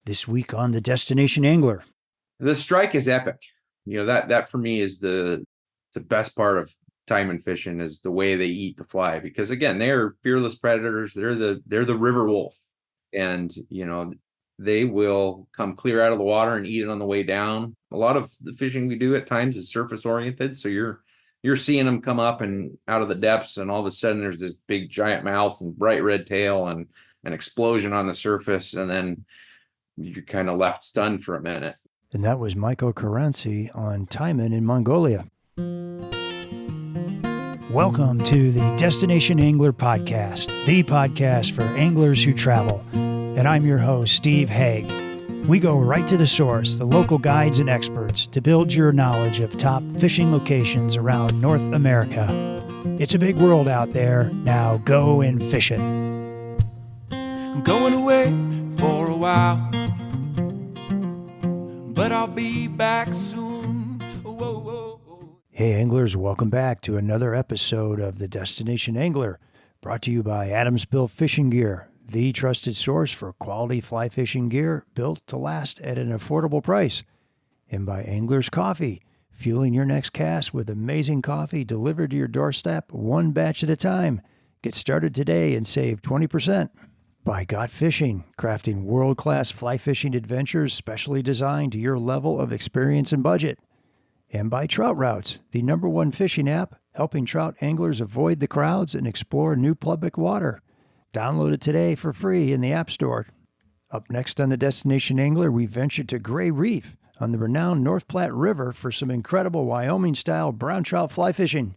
This week on The Destination Angler. The strike is epic. That for me is the best part of Taimen fishing is the way they eat the fly, because again, they are fearless predators. They're the river wolf, and they will come clear out of the water and eat it on the way down. A lot of the fishing we do at times is surface oriented, so you're seeing them come up and out of the depths, and all of a sudden there's this big giant mouth and bright red tail and an explosion on the surface, and then you're kind of left stunned for a minute. And that was Michael Caranci on Taimen in Mongolia. Welcome to the Destination Angler Podcast, the podcast for anglers who travel. And I'm your host, Steve Haig. We go right to the source, the local guides and experts, to build your knowledge of top fishing locations around North America. It's a big world out there. Now go and fish it. I'm going away for a while, but I'll be back soon. Whoa, whoa, whoa. Hey anglers, welcome back to another episode of The Destination Angler, brought to you by Adamsville Fishing Gear, the trusted source for quality fly fishing gear built to last at an affordable price, and by Angler's Coffee, fueling your next cast with amazing coffee delivered to your doorstep one batch at a time. Get started today and save 20%. By Got Fishing, crafting world-class fly fishing adventures specially designed to your level of experience and budget. And by Trout Routes, the #1 fishing app, helping trout anglers avoid the crowds and explore new public water. Download it today for free in the App Store. Up next on the Destination Angler, we ventured to Gray Reef on the renowned North Platte River for some incredible Wyoming-style brown trout fly fishing.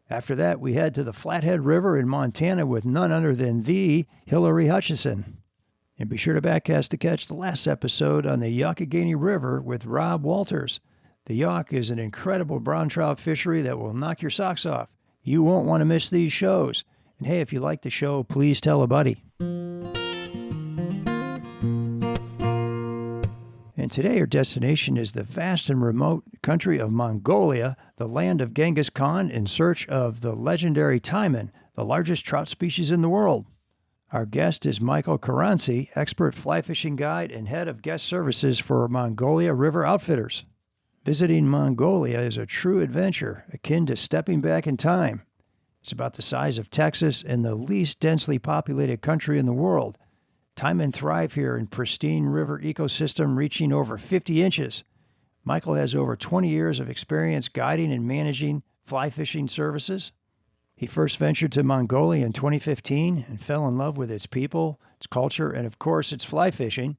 After that, we head to the Flathead River in Montana with none other than the Hillary Hutchison. And be sure to backcast to catch the last episode on the Youghiogheny River with Rob Walters. The Yauk is an incredible brown trout fishery that will knock your socks off. You won't want to miss these shows. And hey, if you like the show, please tell a buddy. And today our destination is the vast and remote country of Mongolia, the land of Genghis Khan, in search of the legendary Taimen, the largest trout species in the world. Our guest is Michael Caranci, expert fly fishing guide and head of guest services for Mongolia River Outfitters. Visiting Mongolia is a true adventure, akin to stepping back in time. It's about the size of Texas and the least densely populated country in the world. Taimen thrive here in pristine river ecosystem reaching over 50 inches. Michael has over 20 years of experience guiding and managing fly fishing services. He first ventured to Mongolia in 2015 and fell in love with its people, its culture, and of course its fly fishing,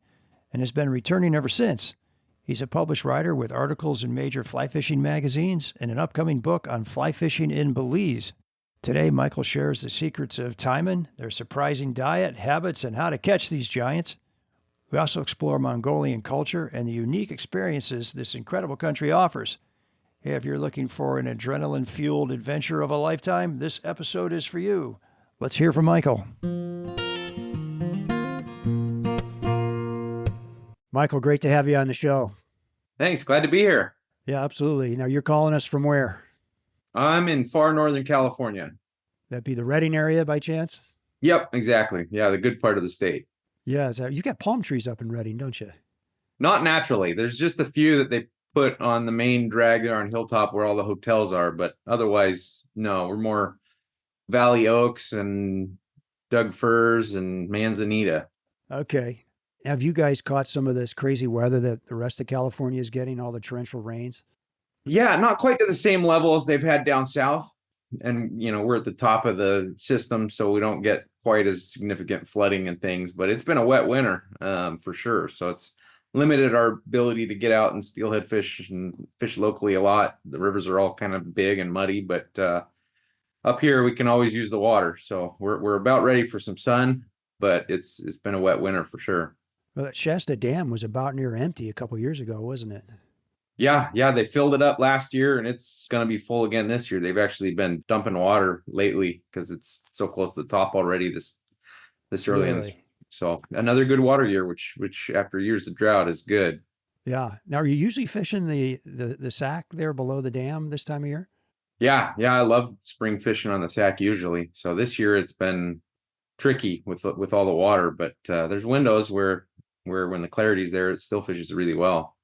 and has been returning ever since. He's a published writer with articles in major fly fishing magazines and an upcoming book on fly fishing in Belize. Today, Michael shares the secrets of Taimen, their surprising diet, habits, and how to catch these giants. We also explore Mongolian culture and the unique experiences this incredible country offers. Hey, if you're looking for an adrenaline-fueled adventure of a lifetime, this episode is for you. Let's hear from Michael. Michael, great to have you on the show. Thanks, glad to be here. Yeah, absolutely. Now, you're calling us from where? I'm in far northern California. That'd be the Redding area by chance? Yep, exactly. Yeah, the good part of the state. Yeah, you got palm trees up in Redding, don't you? Not naturally. There's just a few that they put on the main drag there on Hilltop where all the hotels are, but otherwise, no, we're more valley oaks and Doug firs and manzanita. Okay. Have you guys caught some of this crazy weather that the rest of California is getting, all the torrential rains? Yeah, not quite to the same level as they've had down south. And, we're at the top of the system, so we don't get quite as significant flooding and things, but it's been a wet winter for sure. So it's limited our ability to get out and steelhead fish and fish locally a lot. The rivers are all kind of big and muddy, but up here we can always use the water. So we're about ready for some sun, but it's been a wet winter for sure. Well, that Shasta Dam was about near empty a couple years ago, wasn't it? Yeah, they filled it up last year and it's going to be full again this year. They've actually been dumping water lately because it's so close to the top already this early. Really? So another good water year, which after years of drought is good. Yeah. Now, are you usually fishing the Sac there below the dam this time of year? Yeah, I love spring fishing on the Sac usually. So this year it's been tricky with all the water, but there's windows where where when the clarity's there, it still fishes really well.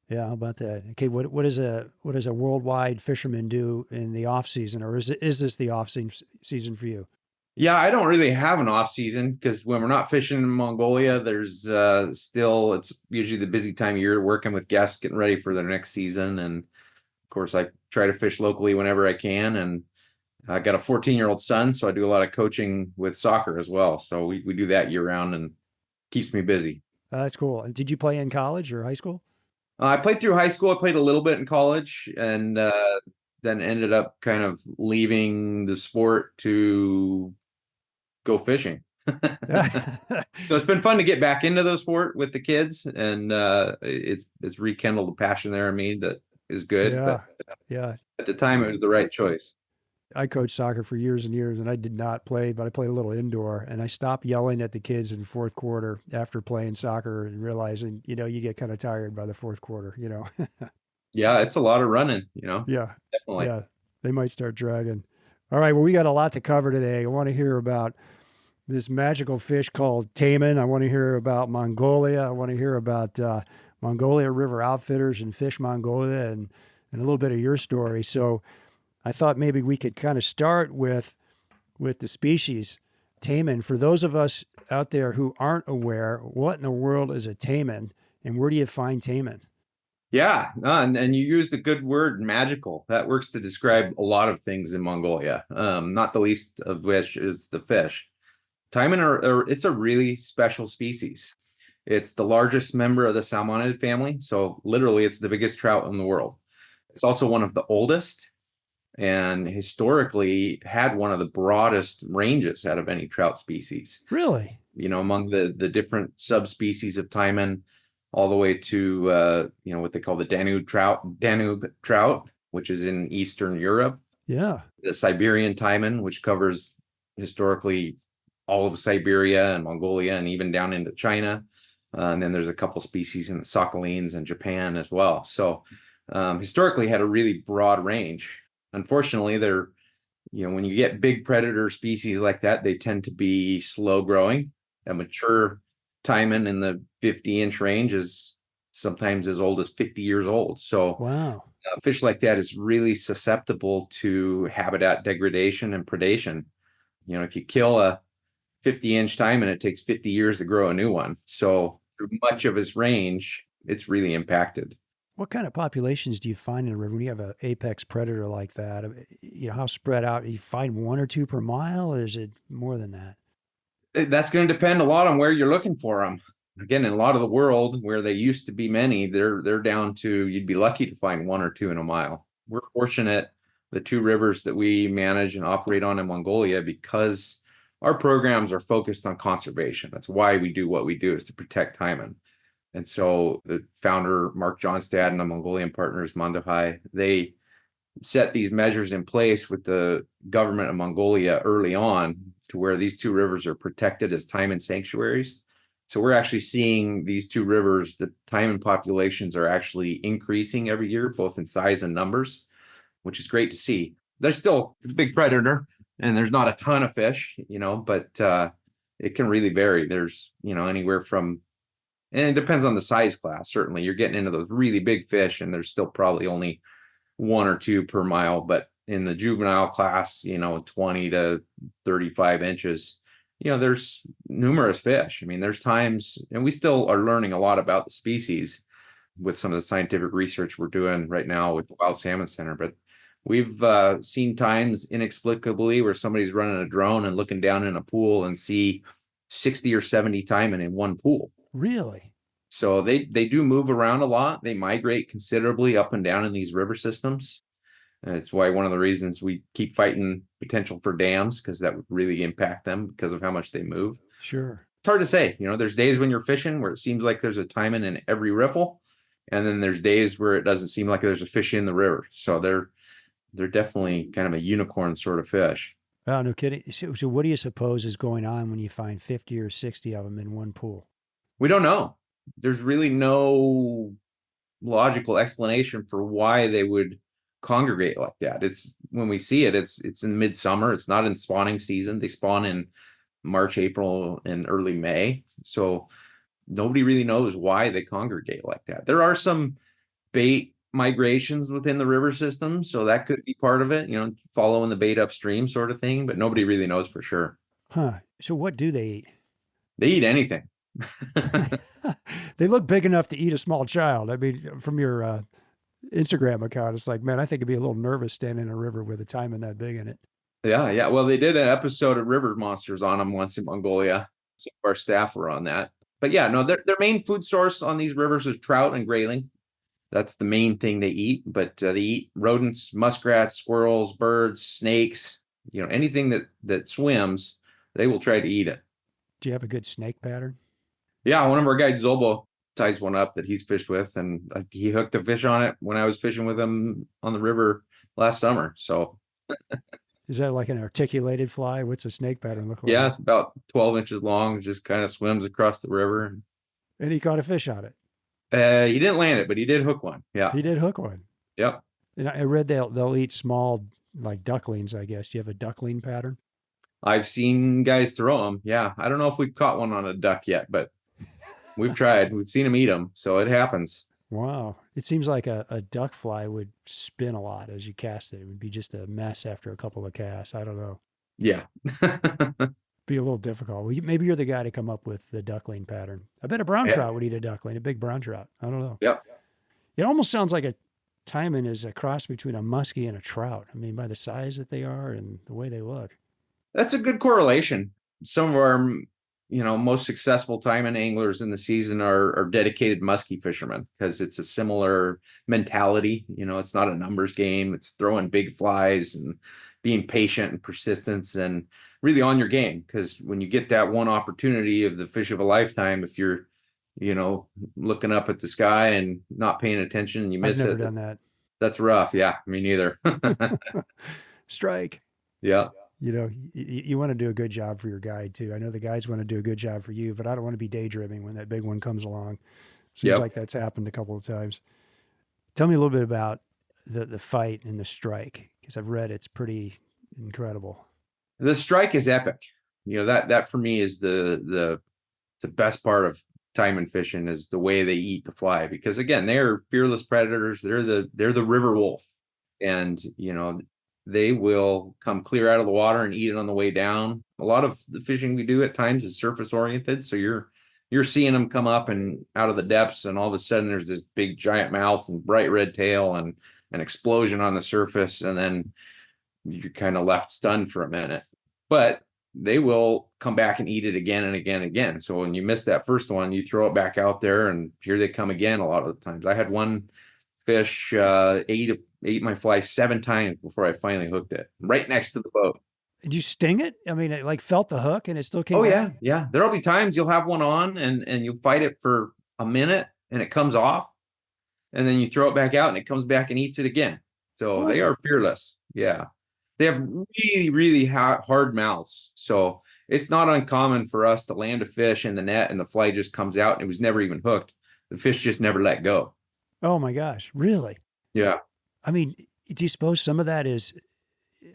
Yeah, how about that? Okay, what does a worldwide fisherman do in the off season, or is this the off season for you? Yeah, I don't really have an off season because when we're not fishing in Mongolia, there's still, it's usually the busy time of year working with guests, getting ready for their next season. And of course, I try to fish locally whenever I can. And I got a 14-year-old son, so I do a lot of coaching with soccer as well. So we do that year round and keeps me busy. That's cool. And did you play in college or high school? I played through high school. I played a little bit in college, and then ended up kind of leaving the sport to go fishing. So it's been fun to get back into the sport with the kids, and it's rekindled a passion there in me that is good. Yeah, But yeah. at the time, it was the right choice. I coached soccer for years and years, and I did not play, but I played a little indoor. And I stopped yelling at the kids in fourth quarter after playing soccer and realizing, you get kind of tired by the fourth quarter. Yeah, it's a lot of running, Yeah, definitely. yeah. They might start dragging. All right, well, we got a lot to cover today. I want to hear about this magical fish called Taimen. I want to hear about Mongolia. I want to hear about Mongolia River Outfitters and Fish Mongolia and a little bit of your story. So I thought maybe we could kind of start with the species Taimen. For those of us out there who aren't aware, what in the world is a Taimen, and where do you find Taimen? Yeah, and you used a good word, magical. That works to describe a lot of things in Mongolia, not the least of which is the fish. Taimen it's a really special species. It's the largest member of the salmonid family, so literally it's the biggest trout in the world. It's also one of the oldest, and historically had one of the broadest ranges out of any trout species. Really? Among the different subspecies of Taimen, all the way to what they call the Danube trout, which is in Eastern Europe. Yeah. The Siberian Taimen, which covers historically all of Siberia and Mongolia and even down into China. And then there's a couple species in the Sakhalins and Japan as well. So historically had a really broad range. Unfortunately, when you get big predator species like that, they tend to be slow growing. A mature Taimen in the 50-inch range is sometimes as old as 50 years old. So wow, a fish like that is really susceptible to habitat degradation and predation. If you kill a 50-inch Taimen, it takes 50 years to grow a new one. So through much of his range, it's really impacted. What kind of populations do you find in a river when you have an apex predator like that? How spread out? You find one or two per mile, or is it more than that? That's going to depend a lot on where you're looking for them. Again, in a lot of the world where they used to be many, they're down to, you'd be lucky to find one or two in a mile. We're fortunate, the two rivers that we manage and operate on in Mongolia, because our programs are focused on conservation. That's why we do what we do, is to protect Taimen. And so the founder, Mark Johnstad, and the Mongolian partners, Mandahai, they set these measures in place with the government of Mongolia early on to where these two rivers are protected as Taimen sanctuaries. So we're actually seeing these two rivers, the Taimen populations are actually increasing every year, both in size and numbers, which is great to see. There's still a big predator and there's not a ton of fish, but it can really vary. There's, anywhere from, and it depends on the size class. Certainly you're getting into those really big fish and there's still probably only one or two per mile, but in the juvenile class, 20 to 35 inches, there's numerous fish. I mean, there's times, and we still are learning a lot about the species with some of the scientific research we're doing right now with the Wild Salmon Center, but we've seen times inexplicably where somebody's running a drone and looking down in a pool and see 60 or 70 taimen in one pool. Really? So they do move around a lot. They migrate considerably up and down in these river systems. And it's why one of the reasons we keep fighting potential for dams, because that would really impact them because of how much they move. Sure. It's hard to say. There's days when you're fishing where it seems like there's a taimen in every riffle. And then there's days where it doesn't seem like there's a fish in the river. So they're definitely kind of a unicorn sort of fish. Oh, no kidding. So what do you suppose is going on when you find 50 or 60 of them in one pool? We don't know. There's really no logical explanation for why they would congregate like that. It's when we see it, it's in midsummer. It's not in spawning season. They spawn in March, April, and early May. So nobody really knows why they congregate like that. There are some bait migrations within the river system, so that could be part of it, following the bait upstream sort of thing, but nobody really knows for sure. Huh. So what do they eat? They eat anything. They look big enough to eat a small child. I mean, from your Instagram account, it's like, man, I think I'd be a little nervous standing in a river with a taimen that big in it. Yeah. Well, they did an episode of River Monsters on them once in Mongolia. Some of our staff were on that. But yeah, no, their main food source on these rivers is trout and grayling. That's the main thing they eat. But they eat rodents, muskrats, squirrels, birds, snakes. Anything that swims, they will try to eat it. Do you have a good snake pattern? Yeah, one of our guys, Zobo, ties one up that he's fished with, and he hooked a fish on it when I was fishing with him on the river last summer. So Is that like an articulated fly? What's a snake pattern look like? yeah, it's about 12 inches long, just kind of swims across the river. And he caught a fish on it. He didn't land it, but he did hook one. Yeah. He did hook one. Yep. And I read they'll eat small, like ducklings, I guess. Do you have a duckling pattern? I've seen guys throw them. Yeah. I don't know if we've caught one on a duck yet, but we've tried. We've seen them eat them. So it happens. Wow. It seems like a duck fly would spin a lot as you cast it. It would be just a mess after a couple of casts. I don't know. Yeah. Be a little difficult. Well, maybe you're the guy to come up with the duckling pattern. I bet a brown trout would eat a duckling, a big brown trout. I don't know. Yep. It almost sounds like a taimen is a cross between a muskie and a trout. I mean, by the size that they are and the way they look. That's a good correlation. Some of our, most successful taimen anglers in the season are dedicated muskie fishermen because it's a similar mentality. It's not a numbers game. It's throwing big flies and being patient and persistence and really on your game. Because when you get that one opportunity of the fish of a lifetime, if you're, looking up at the sky and not paying attention and you miss it. I've never done that. That's rough. Yeah, me neither. Strike. Yeah. You want to do a good job for your guide too. I know the guides want to do a good job for you, but I don't want to be daydreaming when that big one comes along. Seems like that's happened a couple of times. Tell me a little bit about the fight and the strike, because I've read it's pretty incredible. The strike is epic. That for me is the best part of taimen fishing is the way they eat the fly, because again, they're fearless predators. They're the river wolf, and they will come clear out of the water and eat it on the way down. A lot of the fishing we do at times is surface oriented, so you're seeing them come up and out of the depths, and all of a sudden there's this big giant mouth and bright red tail and an explosion on the surface, and then you're kind of left stunned for a minute. But they will come back and eat it again and again and again. So when you miss that first one, you throw it back out there, and here they come again. A lot of the times, I had one fish ate my fly 7 times before I finally hooked it right next to the boat. Did you sting it? I mean, it like felt the hook and it still came back? Yeah. There'll be times you'll have one on and you'll fight it for a minute and it comes off, and then you throw it back out and it comes back and eats it again. So They are fearless. Yeah. They have really, really hard mouths. So it's not uncommon for us to land a fish in the net and the fly just comes out and it was never even hooked. The fish just never let go. Oh my gosh. Really? Yeah. I mean, do you suppose some of that is,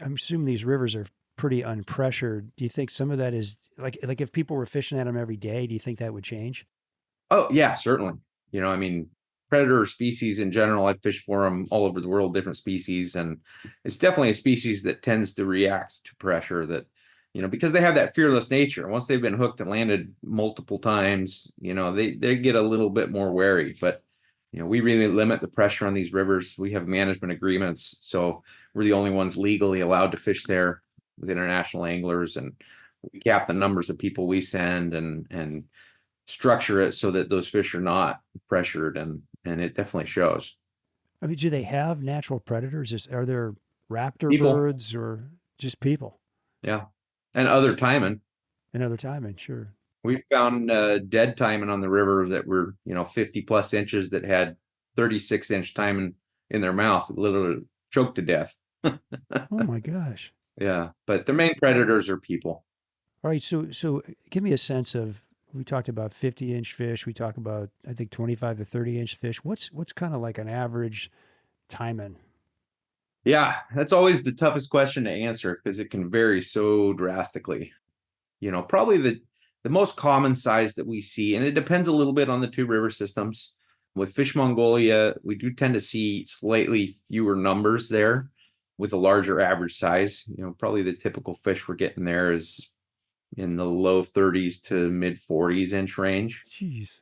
I'm assuming these rivers are pretty unpressured. Do you think some of that is like if people were fishing at them every day, do you think that would change? Oh yeah, certainly. Predator species in general, I fish for them all over the world, different species. And it's definitely a species that tends to react to pressure that, because they have that fearless nature. Once they've been hooked and landed multiple times, they get a little bit more wary, but we really limit the pressure on these rivers. We have management agreements. So we're the only ones legally allowed to fish there with international anglers, and we cap the numbers of people we send and structure it so that those fish are not pressured, and it definitely shows. I mean, do they have natural predators? Are there raptor People. birds or just people? Yeah. And other taimen. Another taimen, sure. We found dead taimen on the river that were, 50 plus inches that had 36-inch taimen in their mouth, literally choked to death. Oh my gosh. Yeah. But their main predators are people. All right. So give me a sense of, we talked about 50-inch fish. We talk about, I think, 25 to 30-inch fish. What's kind of like an average taimen? Yeah, that's always the toughest question to answer because it can vary so drastically. Probably The most common size that we see, and it depends a little bit on the two river systems. With Fish Mongolia, we do tend to see slightly fewer numbers there with a larger average size. Probably the typical fish we're getting there is in the low 30s to mid 40s inch range. Jeez.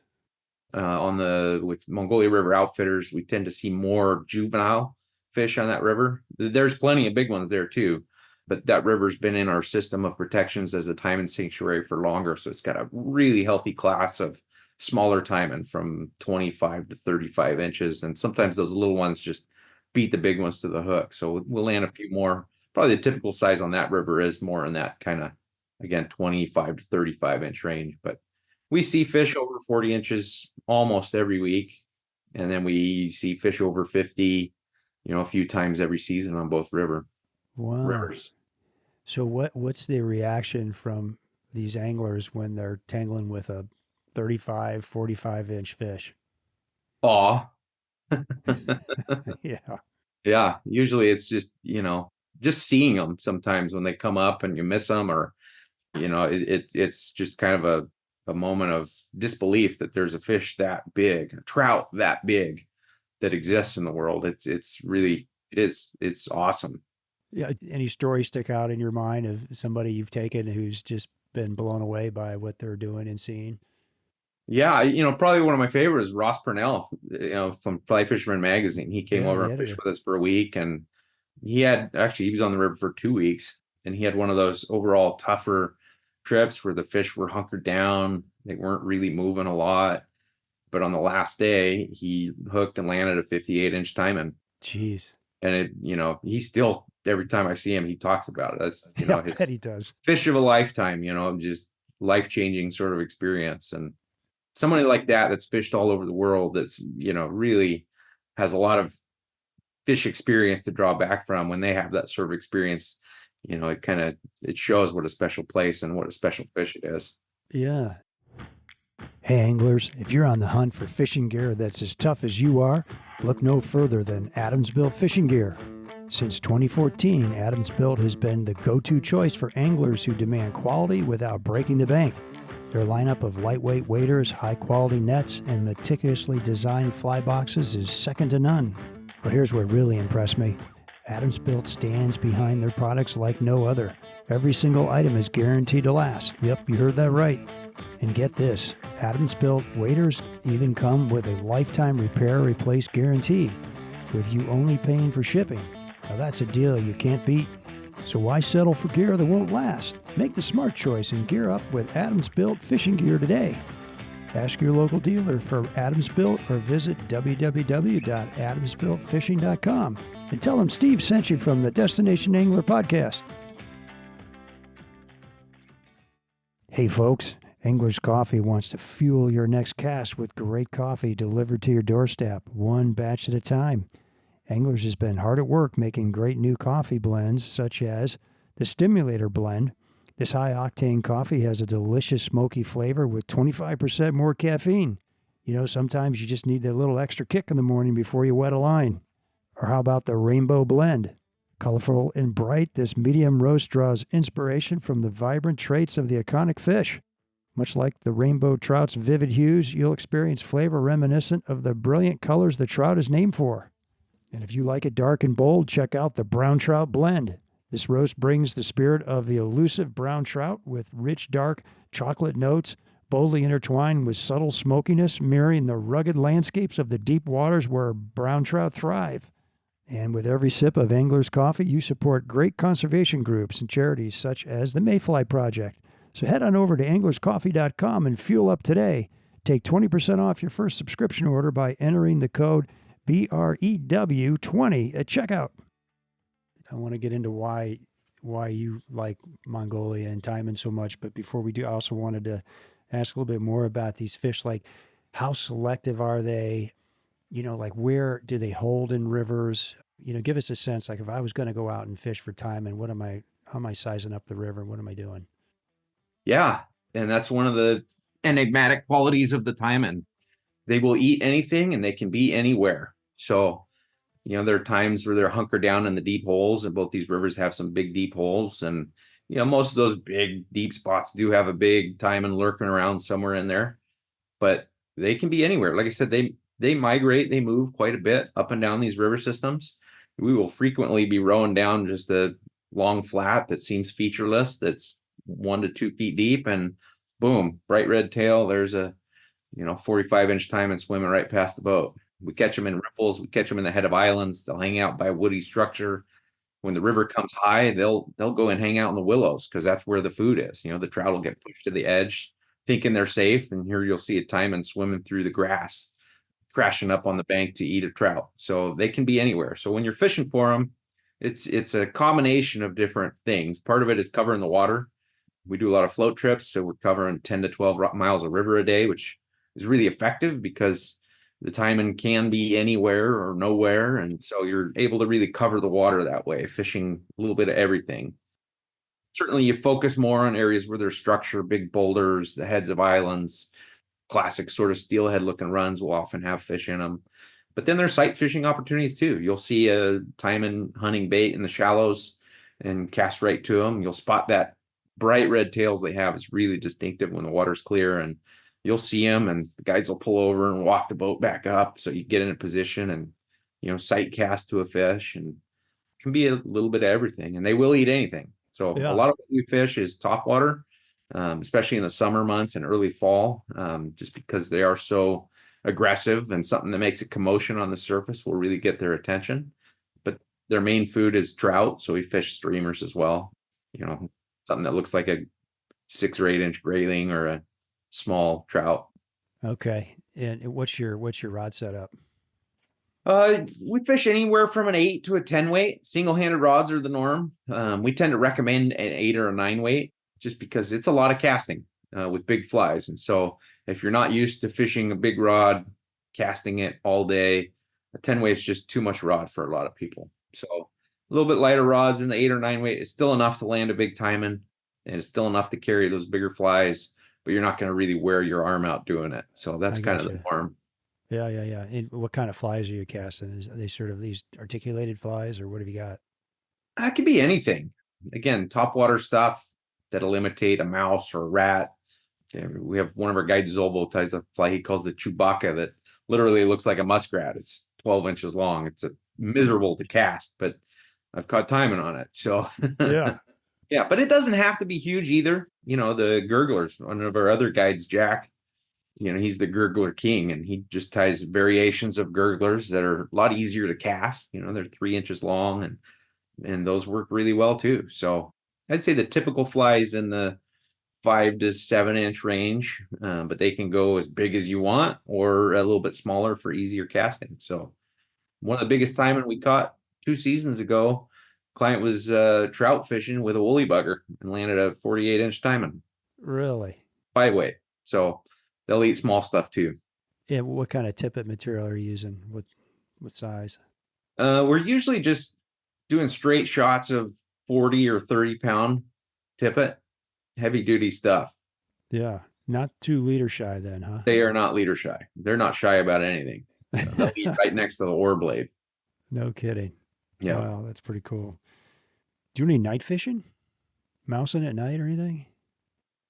With Mongolia River Outfitters, we tend to see more juvenile fish on that river. There's plenty of big ones there too, but that river's been in our system of protections as a taimen sanctuary for longer. So it's got a really healthy class of smaller taimen from 25 to 35 inches. And sometimes those little ones just beat the big ones to the hook. So we'll land a few more. Probably the typical size on that river is more in that kind of, again, 25 to 35 inch range. But we see fish over 40 inches almost every week. And then we see fish over 50, a few times every season on both rivers. So what's the reaction from these anglers when they're tangling with a 35, 45 inch fish? Awe. Yeah. Yeah. Usually it's just, just seeing them sometimes when they come up and you miss them, or, it's just kind of a moment of disbelief that there's a fish that big, a trout that big that exists in the world. It's awesome. Yeah. Any stories stick out in your mind of somebody you've taken who's just been blown away by what they're doing and seeing? Yeah, probably one of my favorites is Ross Purnell, from Fly Fisherman Magazine. He came over and fished with us for a week, and he was on the river for 2 weeks, and he had one of those overall tougher trips where the fish were hunkered down. They weren't really moving a lot. But on the last day, he hooked and landed a 58 inch taimen. Jeez. And he still, every time I see him, he talks about it. That's, I bet he does. Fish of a lifetime, just life-changing sort of experience. And somebody like that's fished all over the world, that's, really has a lot of fish experience to draw back from. When they have that sort of experience, it shows what a special place and what a special fish it is. Yeah. Hey anglers, if you're on the hunt for fishing gear that's as tough as you are, look no further than Adams Built Fishing Gear. Since 2014, Adams Built has been the go-to choice for anglers who demand quality without breaking the bank. Their lineup of lightweight waders, high-quality nets, and meticulously designed fly boxes is second to none. But here's what really impressed me. Adams Built stands behind their products like no other. Every single item is guaranteed to last. Yep, you heard that right. And get this, Adams Built waders even come with a lifetime repair replace guarantee, with you only paying for shipping. Now that's a deal you can't beat. So why settle for gear that won't last? Make the smart choice and gear up with Adams Built Fishing Gear today. Ask your local dealer for Adams Built or visit www.adamsbuiltfishing.com and tell them Steve sent you from the Destination Angler podcast. Hey folks, Angler's Coffee wants to fuel your next cast with great coffee delivered to your doorstep, one batch at a time. Anglers has been hard at work making great new coffee blends, such as the Stimulator Blend. This high-octane coffee has a delicious smoky flavor with 25% more caffeine. Sometimes you just need a little extra kick in the morning before you wet a line. Or how about the Rainbow Blend? Colorful and bright, this medium roast draws inspiration from the vibrant traits of the iconic fish. Much like the rainbow trout's vivid hues, you'll experience flavor reminiscent of the brilliant colors the trout is named for. And if you like it dark and bold, check out the Brown Trout Blend. This roast brings the spirit of the elusive brown trout with rich, dark chocolate notes, boldly intertwined with subtle smokiness, mirroring the rugged landscapes of the deep waters where brown trout thrive. And with every sip of Angler's Coffee, you support great conservation groups and charities such as the Mayfly Project. So head on over to anglerscoffee.com and fuel up today. Take 20% off your first subscription order by entering the code BREW20 at checkout. I want to get into why you like Mongolia and Taimen so much, but before we do, I also wanted to ask a little bit more about these fish. Like, how selective are they? Where do they hold in rivers? Give us a sense. Like, if I was going to go out and fish for Taimen, how am I sizing up the river? What am I doing? Yeah, and that's one of the enigmatic qualities of the taimen. They will eat anything and they can be anywhere. So, there are times where they're hunkered down in the deep holes, and both these rivers have some big deep holes, and Most of those big deep spots do have a big taimen lurking around somewhere in there, but they can be anywhere. Like I said, they migrate, they move quite a bit up and down these river systems. We will frequently be rowing down just a long flat that seems featureless, that's 1 to 2 feet deep, and boom, bright red tail. There's a 45-inch taimen swimming right past the boat. We catch them in riffles. We catch them in the head of islands. They'll hang out by a woody structure. When the river comes high, they'll go and hang out in the willows because that's where the food is. The trout will get pushed to the edge, thinking they're safe, and here you'll see a taimen swimming through the grass, crashing up on the bank to eat a trout. So they can be anywhere. So when you're fishing for them, it's a combination of different things. Part of it is covering the water. We do a lot of float trips, so we're covering 10 to 12 miles of river a day, which is really effective because the taimen can be anywhere or nowhere. And so you're able to really cover the water that way, fishing a little bit of everything. Certainly you focus more on areas where there's structure, big boulders, the heads of islands, classic sort of steelhead looking runs will often have fish in them. But then there's sight fishing opportunities too. You'll see a taimen hunting bait in the shallows and cast right to them. You'll spot that bright red tails they have. It's really distinctive when the water's clear, and you'll see them, and the guides will pull over and walk the boat back up so you get in a position and sight cast to a fish, and it can be a little bit of everything, and they will eat anything. So Yeah. a lot of what we fish is topwater, especially in the summer months and early fall, just because they are so aggressive, and something that makes a commotion on the surface will really get their attention. But their main food is trout, so we fish streamers as well. Something that looks like a 6 or 8 inch grayling or a small trout. Okay. And what's your rod setup? We fish anywhere from an 8 to a 10 weight. Single-handed rods are the norm. We tend to recommend an 8 or a 9 weight just because it's a lot of casting with big flies. And so if you're not used to fishing a big rod, casting it all day, a 10 weight is just too much rod for a lot of people. So a little bit lighter rods in the 8 or 9 weight is still enough to land a big taimen, and it's still enough to carry those bigger flies, but you're not going to really wear your arm out doing it. So that's kind of the norm. Yeah. And what kind of flies are you casting? Are they sort of these articulated flies, or what have you got? That could be anything. Again, topwater stuff that'll imitate a mouse or a rat. We have one of our guides, Zolbo, ties a fly he calls the Chewbacca that literally looks like a muskrat. It's 12 inches long. It's miserable to cast, but I've caught taimen on it. So Yeah. yeah, but it doesn't have to be huge either. The gurglers, one of our other guides, Jack, he's the gurgler king, and he just ties variations of gurglers that are a lot easier to cast. They're 3 inches long, and those work really well too. So I'd say the typical flies in the 5 to 7 inch range, but they can go as big as you want or a little bit smaller for easier casting. So one of the biggest taimen we caught 2 seasons ago, client was trout fishing with a woolly bugger and landed a 48-inch taimen. Really? 5 weight. So they'll eat small stuff too. Yeah. What kind of tippet material are you using? What size? We're usually just doing straight shots of 40 or 30 pound tippet, heavy duty stuff. Yeah. Not too leader shy then, huh? They are not leader shy. They're not shy about anything. They'll eat right next to the oar blade. No kidding. Yeah. Wow, that's pretty cool. Do you do any night fishing? Mousing at night or anything?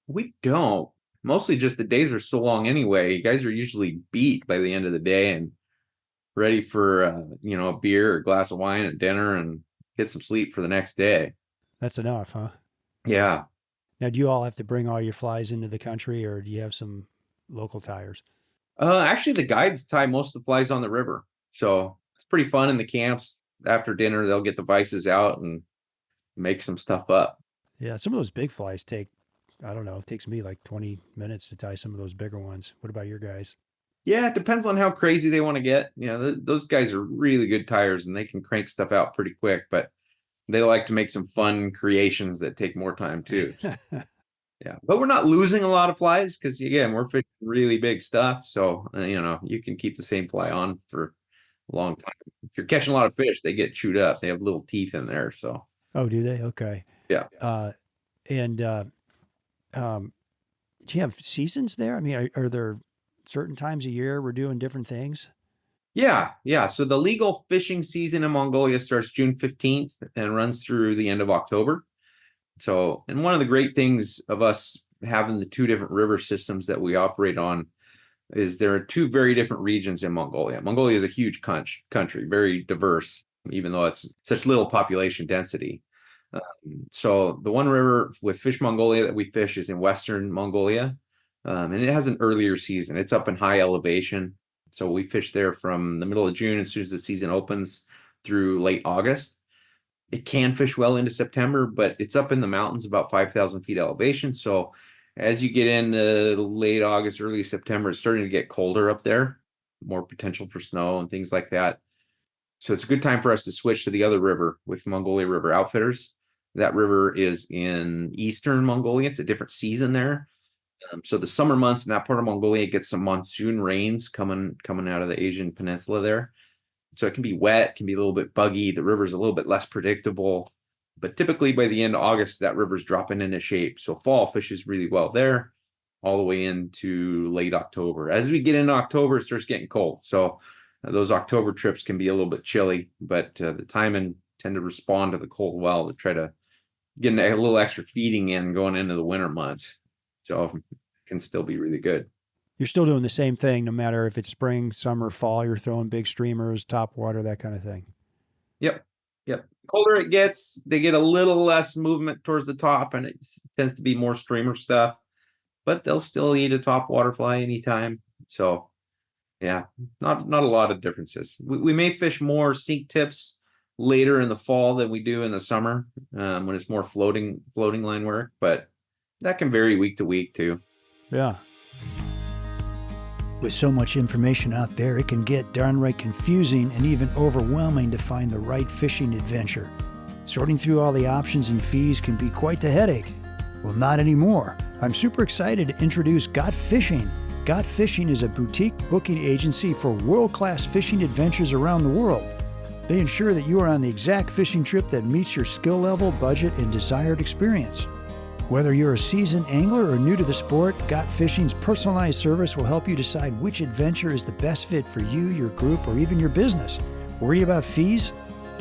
We don't. Mostly just the days are so long anyway. You guys are usually beat by the end of the day and ready for a beer or a glass of wine at dinner and get some sleep for the next day. That's enough, huh? Yeah. Now, do you all have to bring all your flies into the country, or do you have some local tires? Actually, the guides tie most of the flies on the river, so it's pretty fun in the camps. After dinner, they'll get the vices out and make some stuff up. Yeah, some of those big flies take, I don't know, it takes me like 20 minutes to tie some of those bigger ones. What about your guys? Yeah, it depends on how crazy they want to get. Those guys are really good tires, and they can crank stuff out pretty quick, but they like to make some fun creations that take more time too. Yeah, but we're not losing a lot of flies because, again, we're fishing really big stuff. So, you can keep the same fly on for a long time. If you're catching a lot of fish, they get chewed up. They have little teeth in there. So, Oh, do they? Okay. yeah. And do you have seasons there? I mean, are there certain times a year we're doing different things? Yeah. So the legal fishing season in Mongolia starts June 15th and runs through the end of October. So, and one of the great things of us having the two different river systems that we operate on is there are two very different regions in Mongolia. Mongolia is a huge country, very diverse, even though it's such little population density. So the one river with Fish Mongolia that we fish is in Western Mongolia, and it has an earlier season. It's up in high elevation. So we fish there from the middle of June as soon as the season opens through late August. It can fish well into September, but it's up in the mountains about 5,000 feet elevation. So as you get into late August, early September, it's starting to get colder up there, more potential for snow and things like that. So it's a good time for us to switch to the other river with Mongolia River Outfitters. That river is in eastern Mongolia. It's a different season there. So the summer months in that part of Mongolia gets some monsoon rains coming out of the Asian peninsula there. So it can be wet, can be a little bit buggy. The river's a little bit less predictable. But typically by the end of August, that river's dropping into shape. So fall fishes really well there, all the way into late October. As we get into October, it starts getting cold. So those October trips can be a little bit chilly, but the Taimen tend to respond to the cold well to try to get a little extra feeding in going into the winter months. So it can still be really good. You're still doing the same thing no matter if it's spring, summer, fall. You're throwing big streamers, top water, that kind of thing. Yep. Colder it gets, they get a little less movement towards the top, and it tends to be more streamer stuff, but they'll still eat a top water fly anytime. So yeah, not a lot of differences. We may fish more sink tips later in the fall than we do in the summer, when it's more floating line work, but that can vary week to week too. Yeah. With so much information out there, it can get darn right confusing and even overwhelming to find the right fishing adventure. Sorting through all the options and fees can be quite the headache. Well, not anymore. I'm super excited to introduce Got Fishing. Got Fishing is a boutique booking agency for world-class fishing adventures around the world. They ensure that you are on the exact fishing trip that meets your skill level, budget, and desired experience. Whether you're a seasoned angler or new to the sport, Got Fishing's personalized service will help you decide which adventure is the best fit for you, your group, or even your business. Worried about fees?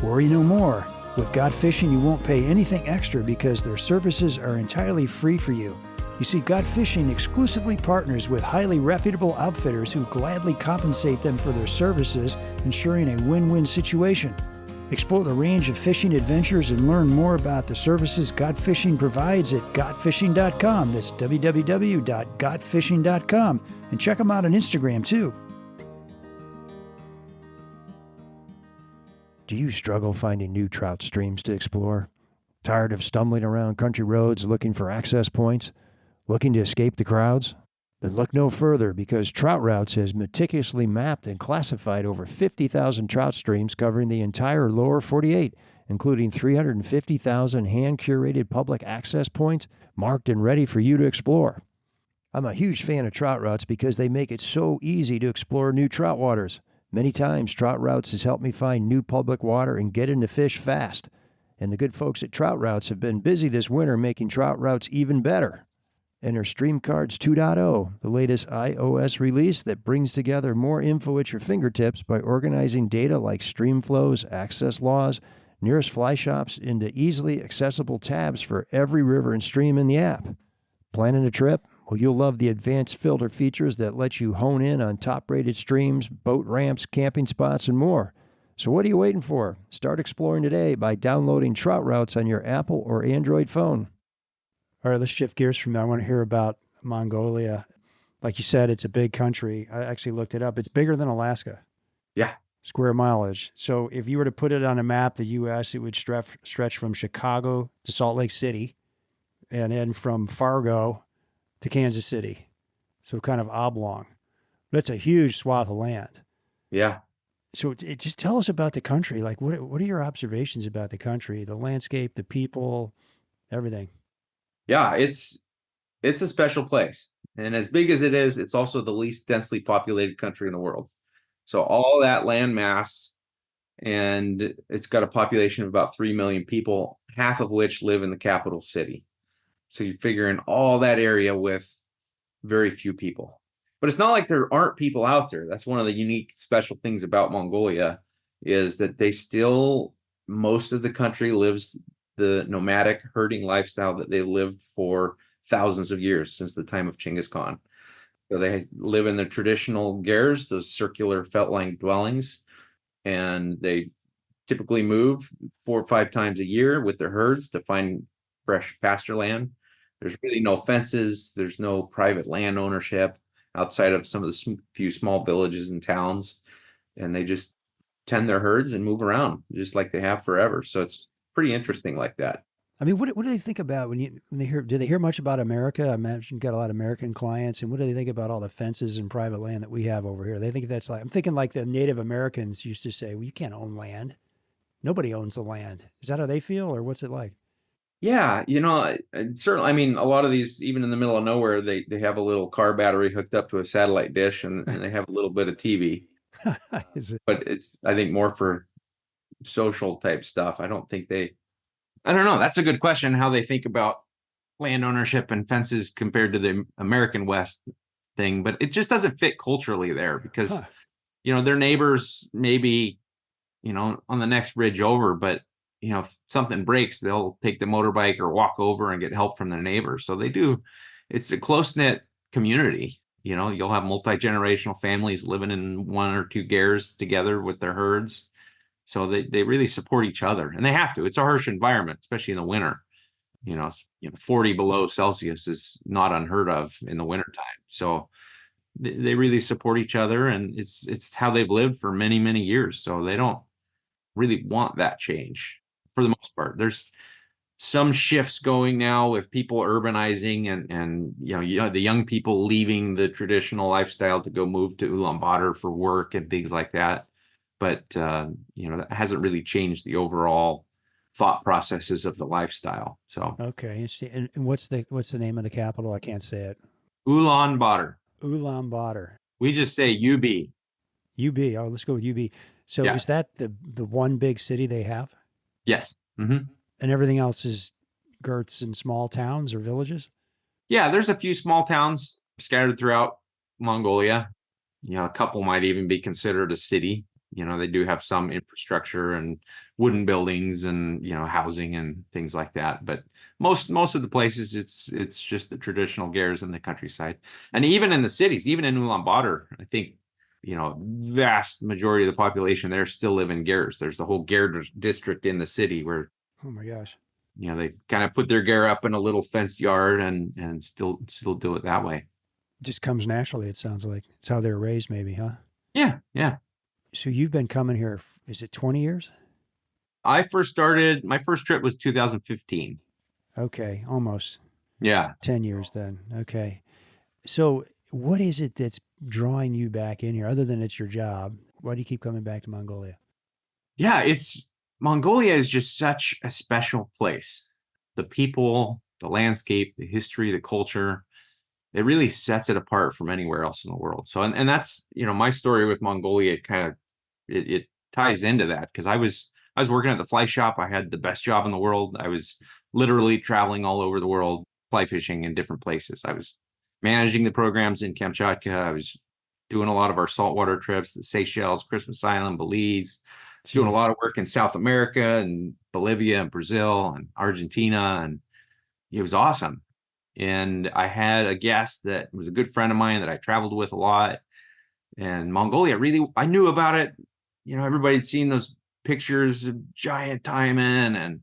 Worry no more. With Got Fishing, you won't pay anything extra because their services are entirely free for you. You see, Got Fishing exclusively partners with highly reputable outfitters who gladly compensate them for their services, ensuring a win-win situation. Explore the range of fishing adventures and learn more about the services Got Fishing provides at gotfishing.com. That's www.gotfishing.com. And check them out on Instagram too. Do you struggle finding new trout streams to explore? Tired of stumbling around country roads looking for access points? Looking to escape the crowds? Then look no further, because Trout Routes has meticulously mapped and classified over 50,000 trout streams covering the entire lower 48, including 350,000 hand-curated public access points marked and ready for you to explore. I'm a huge fan of Trout Routes because they make it so easy to explore new trout waters. Many times, Trout Routes has helped me find new public water and get into fish fast. And the good folks at Trout Routes have been busy this winter making Trout Routes even better. Enter Stream Cards 2.0, the latest iOS release that brings together more info at your fingertips by organizing data like stream flows, access laws, nearest fly shops into easily accessible tabs for every river and stream in the app. Planning a trip? Well, you'll love the advanced filter features that let you hone in on top-rated streams, boat ramps, camping spots, and more. So what are you waiting for? Start exploring today by downloading Trout Routes on your Apple or Android phone. All right, let's shift gears from that. I want to hear about Mongolia. Like you said, it's a big country. I actually looked it up. It's bigger than Alaska. Yeah. Square mileage. So if you were to put it on a map, the U.S., it would stretch from Chicago to Salt Lake City, and then from Fargo to Kansas City. So kind of oblong. But it's a huge swath of land. Yeah. So just tell us about the country. Like, what are your observations about the country, the landscape, the people, everything? Yeah, it's a special place. And as big as it is, it's also the least densely populated country in the world. So all that land mass, and it's got a population of about 3 million people, half of which live in the capital city. So you figure in all that area with very few people. But it's not like there aren't people out there. That's one of the unique special things about Mongolia, is that most of the country lives the nomadic herding lifestyle that they lived for thousands of years, since the time of Genghis Khan. So they live in the traditional gers, those circular felt-lined dwellings, and they typically move 4 or 5 times a year with their herds to find fresh pasture land. There's really no fences. There's no private land ownership outside of some of the few small villages and towns. And they just tend their herds and move around just like they have forever. So it's pretty interesting like that. I mean, what do they think about when they hear? Do they hear much about America? I imagine you've got a lot of American clients, and what do they think about all the fences and private land that we have over here? They think that's like, I'm thinking like the Native Americans used to say, "Well, you can't own land. Nobody owns the land." Is that how they feel, or what's it like? Yeah, certainly, I mean, a lot of these, even in the middle of nowhere, they have a little car battery hooked up to a satellite dish, and they have a little bit of TV. Is it? But it's, I think, more for social type stuff. I don't know. That's a good question, how they think about land ownership and fences compared to the American West thing, but it just doesn't fit culturally there because, Huh. Their neighbors maybe, on the next ridge over, but if something breaks, they'll take the motorbike or walk over and get help from their neighbors. So they do. It's a close-knit community. You'll have multi-generational families living in 1 or 2 gers together with their herds. So they really support each other, and they have to. It's a harsh environment, especially in the winter. 40 below Celsius is not unheard of in the wintertime. So they really support each other, and it's how they've lived for many, many years. So they don't really want that change for the most part. There's some shifts going now with people urbanizing and the young people leaving the traditional lifestyle to go move to Ulaanbaatar for work and things like that. But that hasn't really changed the overall thought processes of the lifestyle. So Okay. And what's the name of the capital? I can't say it. Ulaanbaatar. Ulaanbaatar. We just say UB. UB. Oh, let's go with UB. So Yeah. is that the one big city they have, Yes. Mm-hmm. and everything else is girts and small towns or villages? Yeah, there's a few small towns scattered throughout Mongolia. A couple might even be considered a city. They do have some infrastructure and wooden buildings and housing and things like that. But most of the places, it's just the traditional gers in the countryside. And even in the cities, even in Ulaanbaatar, I think vast majority of the population there still live in gers. There's the whole ger district in the city where Oh my gosh. they kind of put their ger up in a little fenced yard and still do it that way. Just comes naturally, it sounds like. It's how they're raised, maybe, huh? Yeah. So you've been coming here, is it 20 years? My first trip was 2015. Okay, almost Yeah. 10 years then. Okay. So what is it that's drawing you back in here, other than it's your job? Why do you keep coming back to Mongolia? Yeah, Mongolia is just such a special place. The people, the landscape, the history, the culture, it really sets it apart from anywhere else in the world. So, and that's, my story with Mongolia kind of, it ties into that, because I was working at the fly shop. I had the best job in the world. I was literally traveling all over the world, fly fishing in different places. I was managing the programs in Kamchatka. I was doing a lot of our saltwater trips, the Seychelles, Christmas Island, Belize, doing a lot of work in South America and Bolivia and Brazil and Argentina. And it was awesome. And I had a guest that was a good friend of mine that I traveled with a lot. And Mongolia, really, I knew about it. Everybody had seen those pictures of giant Taimen,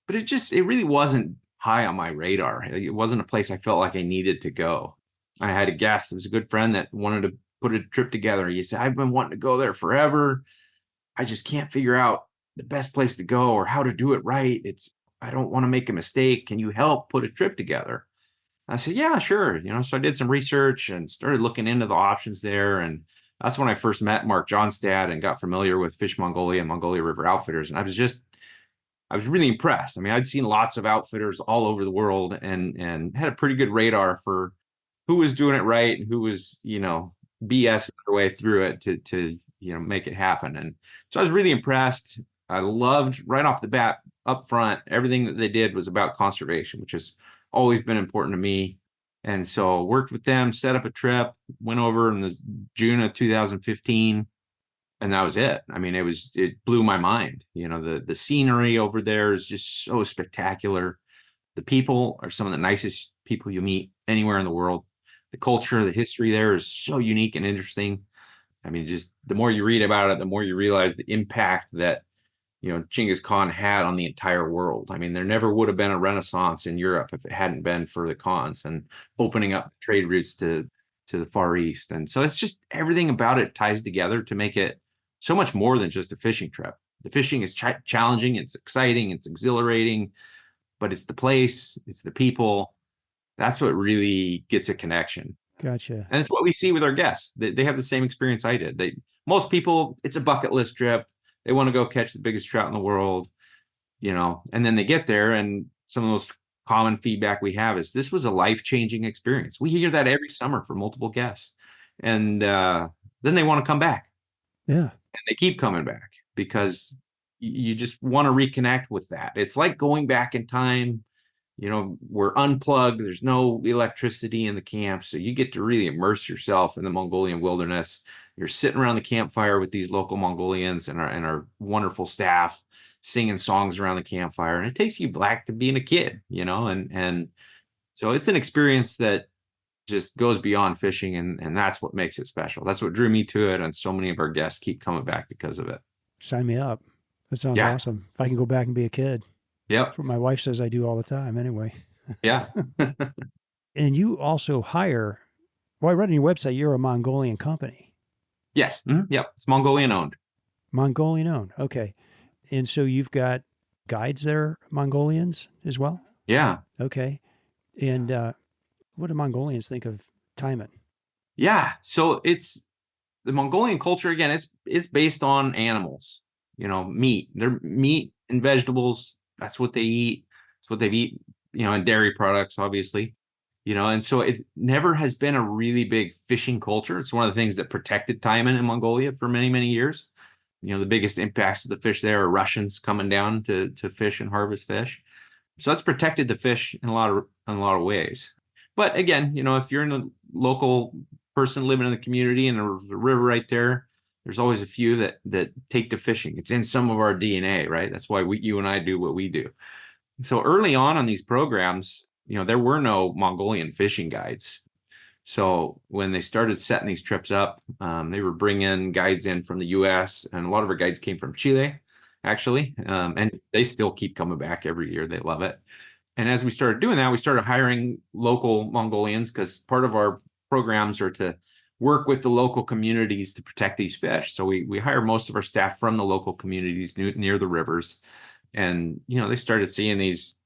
but it really wasn't high on my radar. It wasn't a place I felt like I needed to go. I had a guest, it was a good friend that wanted to put a trip together. He said, I've been wanting to go there forever. I just can't figure out the best place to go or how to do it right. I don't want to make a mistake. Can you help put a trip together? I said, yeah, sure. So I did some research and started looking into the options there. And that's when I first met Mark Johnstad and got familiar with Fish Mongolia and Mongolia River Outfitters. And I was really impressed. I mean, I'd seen lots of outfitters all over the world and had a pretty good radar for who was doing it right and who was, BS their way through it to make it happen. And so I was really impressed. I loved right off the bat up front, everything that they did was about conservation, which has always been important to me. And so worked with them, set up a trip, went over in the June of 2015. and that was it. I mean, it blew my mind. The scenery over there is just so spectacular. The people are some of the nicest people you meet anywhere in the world. The culture, the history there is so unique and interesting. I mean, just the more you read about it, the more you realize the impact that, Genghis Khan had on the entire world. I mean, there never would have been a Renaissance in Europe if it hadn't been for the Khans and opening up trade routes to the Far East. And so it's just everything about it ties together to make it so much more than just a fishing trip. The fishing is challenging, it's exciting, it's exhilarating, but it's the place, it's the people. That's what really gets a connection. Gotcha. And it's what we see with our guests. They have the same experience I did. Most people, it's a bucket list trip. They want to go catch the biggest trout in the world, and then they get there, and some of the most common feedback we have is this was a life-changing experience. We hear that every summer from multiple guests. And then they want to come back. Yeah. And they keep coming back because you just want to reconnect with that. It's like going back in time. We're unplugged. There's no electricity in the camp. So you get to really immerse yourself in the Mongolian wilderness. You're sitting around the campfire with these local Mongolians and our wonderful staff singing songs around the campfire. And it takes you back to being a kid, and so it's an experience that just goes beyond fishing. And that's what makes it special. That's what drew me to it. And so many of our guests keep coming back because of it. Sign me up. That sounds awesome. If I can go back and be a kid. Yep. That's what my wife says I do all the time anyway. Yeah. And you also hire, I read on your website, you're a Mongolian company. Yes. Mm-hmm. Yep. It's Mongolian owned. Mongolian owned. Okay. And so you've got guides that are Mongolians as well? Yeah. Okay. And what do Mongolians think of Taimen? Yeah. So it's the Mongolian culture, again, it's based on animals, meat. They're meat and vegetables. That's what they eat. It's what they eat, and dairy products, obviously. And so it never has been a really big fishing culture. It's one of the things that protected Taimen in Mongolia for many, many years. The biggest impacts of the fish there are Russians coming down to fish and harvest fish. So that's protected the fish in a lot of ways. But again, if you're in a local person living in the community and there's a river right there, there's always a few that take to fishing. It's in some of our DNA, right? That's why you and I do what we do. So early on these programs, there were no Mongolian fishing guides. So when they started setting these trips up, they were bringing guides in from the U.S. and a lot of our guides came from Chile, actually. And they still keep coming back every year. They love it. And as we started doing that, we started hiring local Mongolians because part of our programs are to work with the local communities to protect these fish. So we hire most of our staff from the local communities near the rivers. And, they started seeing these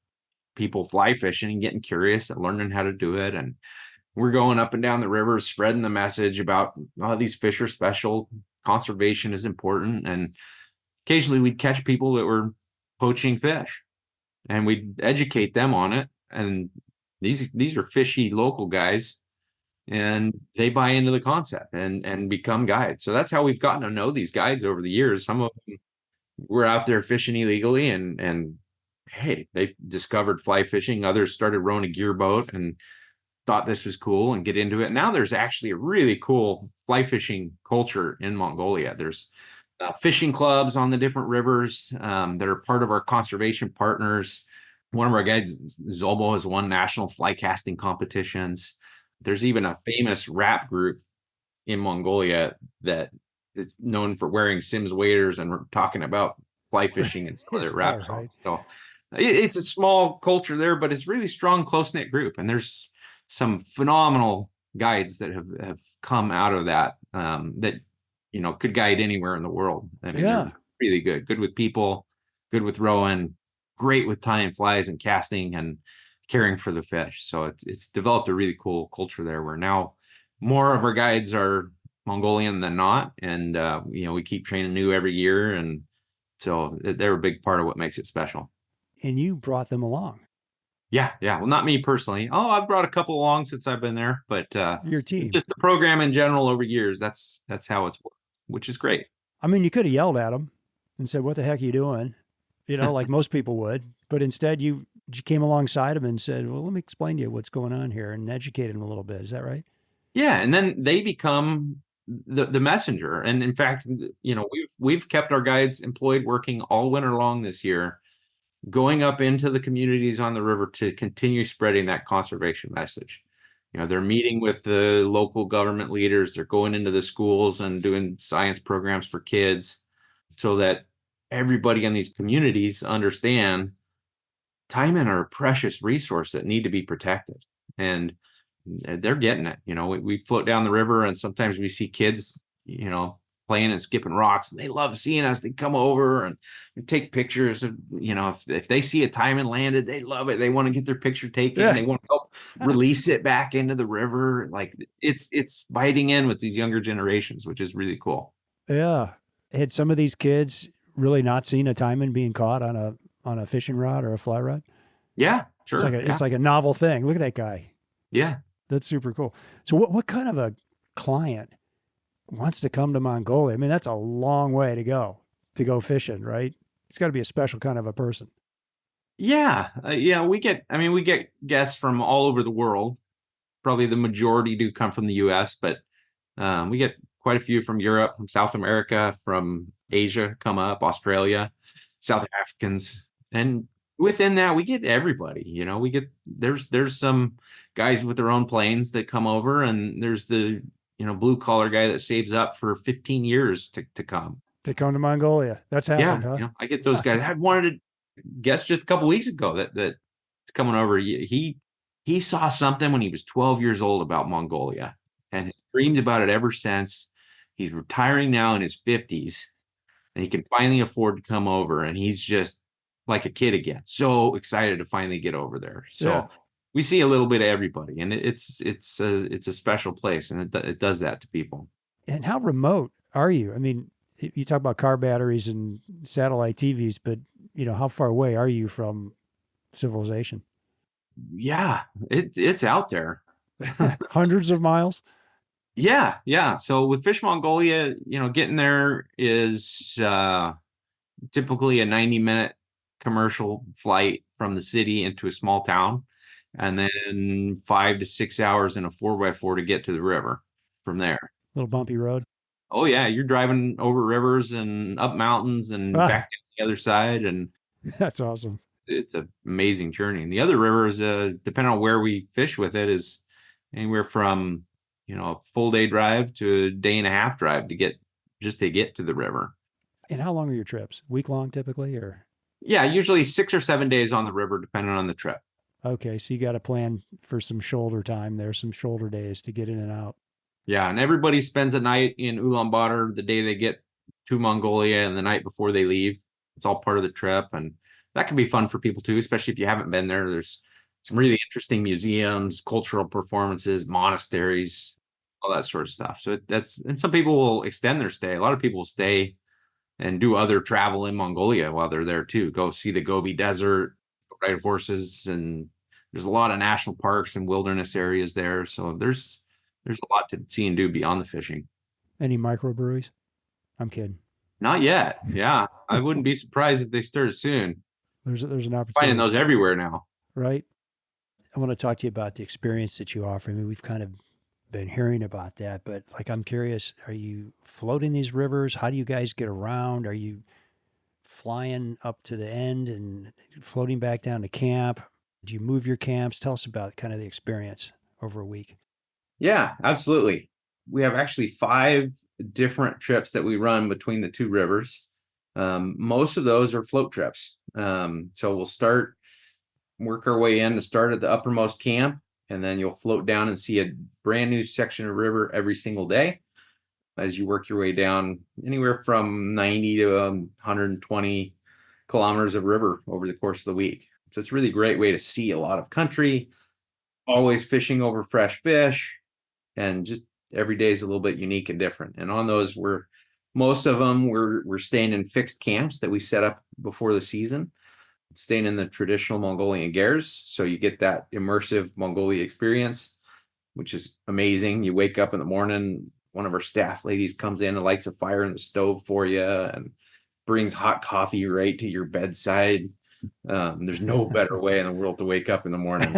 people fly fishing and getting curious and learning how to do it. And we're going up and down the river, spreading the message about, these fish are special. Conservation is important. And occasionally we'd catch people that were poaching fish and we'd educate them on it. And these are fishy local guys and they buy into the concept and become guides. So that's how we've gotten to know these guides over the years. Some of them were out there fishing illegally and hey, they discovered fly fishing. Others started rowing a gear boat and thought this was cool and get into it. Now there's actually a really cool fly fishing culture in Mongolia. There's fishing clubs on the different rivers that are part of our conservation partners. One of our guides, Zolbo, has won national fly casting competitions. There's even a famous rap group in Mongolia that is known for wearing Sims waders and talking about fly fishing and some of their rap songs. Right. So it's a small culture there, but it's really strong, close-knit group. And there's some phenomenal guides that have come out of that that could guide anywhere in the world. I mean, they're really good with people, good with rowing, great with tying flies and casting and caring for the fish. So it's developed a really cool culture there where now more of our guides are Mongolian than not. And, we keep training new every year. And so they're a big part of what makes it special. And you brought them along. Yeah. Well, not me personally. Oh, I've brought a couple along since I've been there, but your team, just the program in general over years. That's how it's worked, which is great. I mean, you could have yelled at them and said, "What the heck are you doing?" Like most people would. But instead, you came alongside them and said, "Well, let me explain to you what's going on here," and educated them a little bit. Is that right? Yeah, and then they become the messenger. And in fact, we've kept our guides employed working all winter long this year, going up into the communities on the river to continue spreading that conservation message. They're meeting with the local government leaders, they're going into the schools and doing science programs for kids so that everybody in these communities understand taimen are a precious resource that need to be protected. And they're getting it. We float down the river and sometimes we see kids, playing and skipping rocks, and they love seeing us. They come over and take pictures of, if they see a taimen landed, they love it. They want to get their picture taken. Yeah. They want to help release it back into the river. Like it's biting in with these younger generations, which is really cool. Yeah. Had some of these kids really not seen a taimen being caught on a fishing rod or a fly rod? Yeah, sure. It's like a novel thing. Look at that guy. Yeah. That's super cool. So what kind of a client wants to come to Mongolia? I mean, that's a long way to go fishing, right? It's got to be a special kind of a person. Yeah. We get guests from all over the world. Probably the majority do come from the US, but we get quite a few from Europe, from South America, from Asia come up, Australia, South Africans. And within that, we get everybody. There's some guys with their own planes that come over, and there's the blue collar guy that saves up for 15 years to come to Mongolia. That's happened, huh? I get those guys. I wanted to guess just a couple weeks ago that's coming over. He saw something when he was 12 years old about Mongolia and has dreamed about it ever since. He's retiring now in his 50s, and he can finally afford to come over, and he's just like a kid again. So excited to finally get over there. So we see a little bit of everybody, and it's a special place, and it does that to people. And how remote are you? I mean, you talk about car batteries and satellite TVs, but how far away are you from civilization? Yeah, it's out there. Hundreds of miles? Yeah. So with Fish Mongolia, getting there is typically a 90-minute commercial flight from the city into a small town, and then 5 to 6 hours in a 4x4 to get to the river from there. Little bumpy road. Oh yeah, you're driving over rivers and up mountains and back to the other side, and that's awesome. It's an amazing journey. And the other rivers, depending on where we fish with it, is anywhere from a full day drive to a day and a half drive to get to the river. And how long are your trips? Week long typically, or? Yeah, usually 6 or 7 days on the river, depending on the trip. Okay, so you got to plan for some shoulder time. There's some shoulder days to get in and out. Yeah, and everybody spends a night in Ulaanbaatar the day they get to Mongolia and the night before they leave. It's all part of the trip, and that can be fun for people too, especially if you haven't been there. There's some really interesting museums, cultural performances, monasteries, all that sort of stuff. So and some people will extend their stay. A lot of people will stay and do other travel in Mongolia while they're there too. Go see the Gobi Desert, ride horses, and there's a lot of national parks and wilderness areas there. So there's a lot to see and do beyond the fishing. Any microbreweries? I'm kidding. Not yet. Yeah, I wouldn't be surprised if they start soon. There's an opportunity. Finding those everywhere now. Right. I want to talk to you about the experience that you offer. I mean, we've kind of been hearing about that, but I'm curious, are you floating these rivers? How do you guys get around? Are you flying up to the end and floating back down to camp? Do you move your camps? Tell us about kind of the experience over a week. Yeah, absolutely. We have actually 5 different trips that we run between the 2 rivers. Most of those are float trips. So we'll work our way in to start at the uppermost camp, and then you'll float down and see a brand new section of river every single day as you work your way down anywhere from 90 to 120 kilometers of river over the course of the week. So it's a really great way to see a lot of country, always fishing over fresh fish, and just every day is a little bit unique and different. And on those, most of them we're staying in fixed camps that we set up before the season, staying in the traditional Mongolian gers. So you get that immersive Mongolia experience, which is amazing. You wake up in the morning, one of our staff ladies comes in and lights a fire in the stove for you and brings hot coffee right to your bedside. There's no better way in the world to wake up in the morning.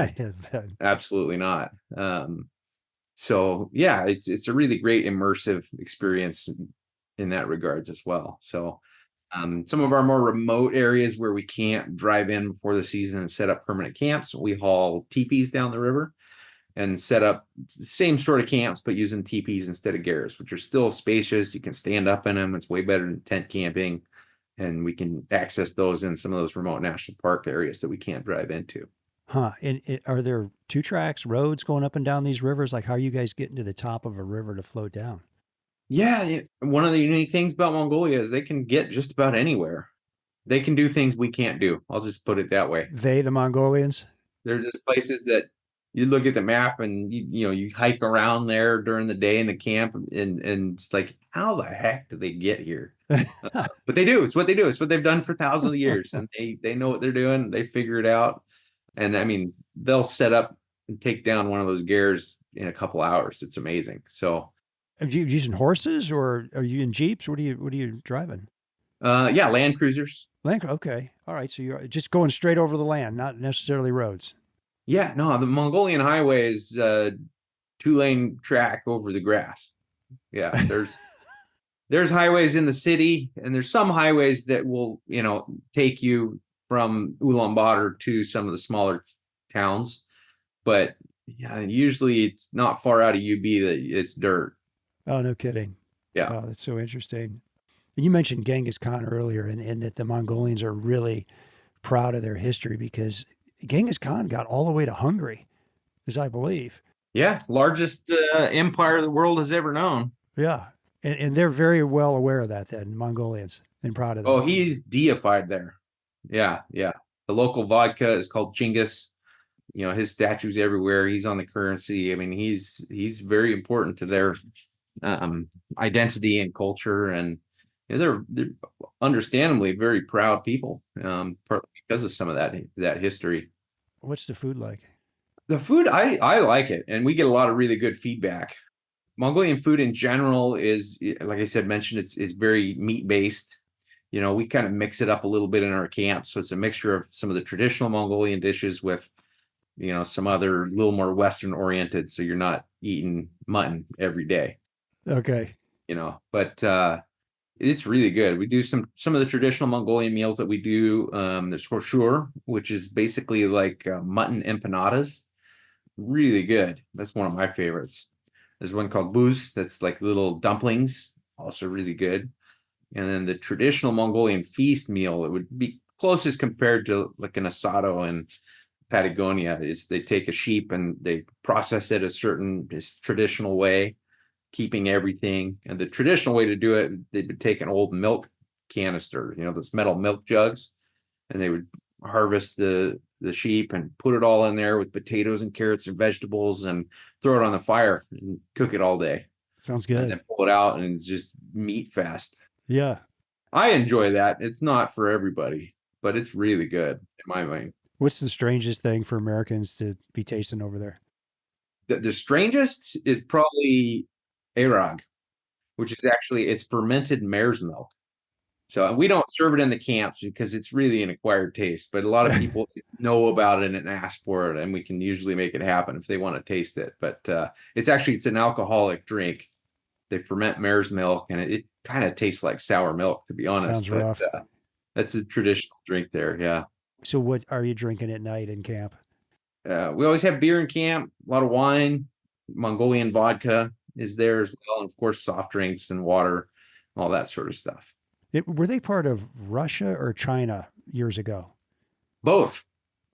Absolutely not. So yeah, it's a really great immersive experience in that regards as well. So some of our more remote areas where we can't drive in before the season and set up permanent camps, we haul teepees down the river and set up the same sort of camps, but using teepees instead of gars, which are still spacious. You can stand up in them. It's way better than tent camping. And we can access those in some of those remote national park areas that we can't drive into. Huh. And are there two tracks, roads going up and down these rivers? Like, how are you guys getting to the top of a river to float down? Yeah, one of the unique things about Mongolia is they can get just about anywhere. They can do things we can't do. I'll just put it that way. The Mongolians? There's places that you look at the map and you hike around there during the day in the camp and it's like, how the heck did they get here? But they do. It's what they do. It's what they've done for thousands of years, and they know what they're doing. They figure it out, and I mean, they'll set up and take down one of those gars in a couple hours. It's amazing. So, Are you using horses or are you in Jeeps? What are you driving? yeah, Land Cruisers. Okay. All right. So you're just going straight over the land, not necessarily roads. Yeah, no, the Mongolian highway is 2-lane track over the grass. Yeah, there's highways in the city, and there's some highways that will, take you from Ulaanbaatar to some of the smaller towns. But yeah, usually it's not far out of UB that it's dirt. Oh, no kidding. Yeah. Oh, that's so interesting. And you mentioned Genghis Khan earlier, and that the Mongolians are really proud of their history because Genghis Khan got all the way to Hungary, as I believe. Yeah, largest empire the world has ever known. Yeah. And they're very well aware of that, then, Mongolians, and proud of that. Oh, he's deified there. Yeah, yeah. The local vodka is called Genghis. His statue's everywhere. He's on the currency. I mean, he's very important to their identity and culture, and they're understandably very proud people, partly because of some of that history. What's the food like? The food, I like it, and we get a lot of really good feedback. Mongolian food in general is, like I said, is very meat based. We kind of mix it up a little bit in our camp, so it's a mixture of some of the traditional Mongolian dishes with some other little more Western oriented, so you're not eating mutton every day. Okay. But it's really good. We do some of the traditional Mongolian meals that we do. There's koshur, which is basically like mutton empanadas. Really good. That's one of my favorites. There's one called buz, that's like little dumplings, also really good. And then the traditional Mongolian feast meal, it would be closest compared to like an asado in Patagonia, is they take a sheep and they process it a certain traditional way, keeping everything. And the traditional way to do it, they would take an old milk canister, those metal milk jugs, and they would harvest the sheep and put it all in there with potatoes and carrots and vegetables and throw it on the fire and cook it all day. Sounds good. And then pull it out and it's just meat fest. Yeah. I enjoy that. It's not for everybody, but it's really good in my mind. What's the strangest thing for Americans to be tasting over there? The strangest is probably arag, which is actually, it's fermented mare's milk. So we don't serve it in the camps because it's really an acquired taste, but a lot of people know about it and ask for it, and we can usually make it happen if they want to taste it. But it's an alcoholic drink. They ferment mare's milk, and it kind of tastes like sour milk, to be honest. Sounds rough. That's a traditional drink there. Yeah. So what are you drinking at night in camp? We always have beer in camp, a lot of wine. Mongolian vodka is there as well, and of course soft drinks and water, all that sort of stuff. Were they part of Russia or China years ago? Both.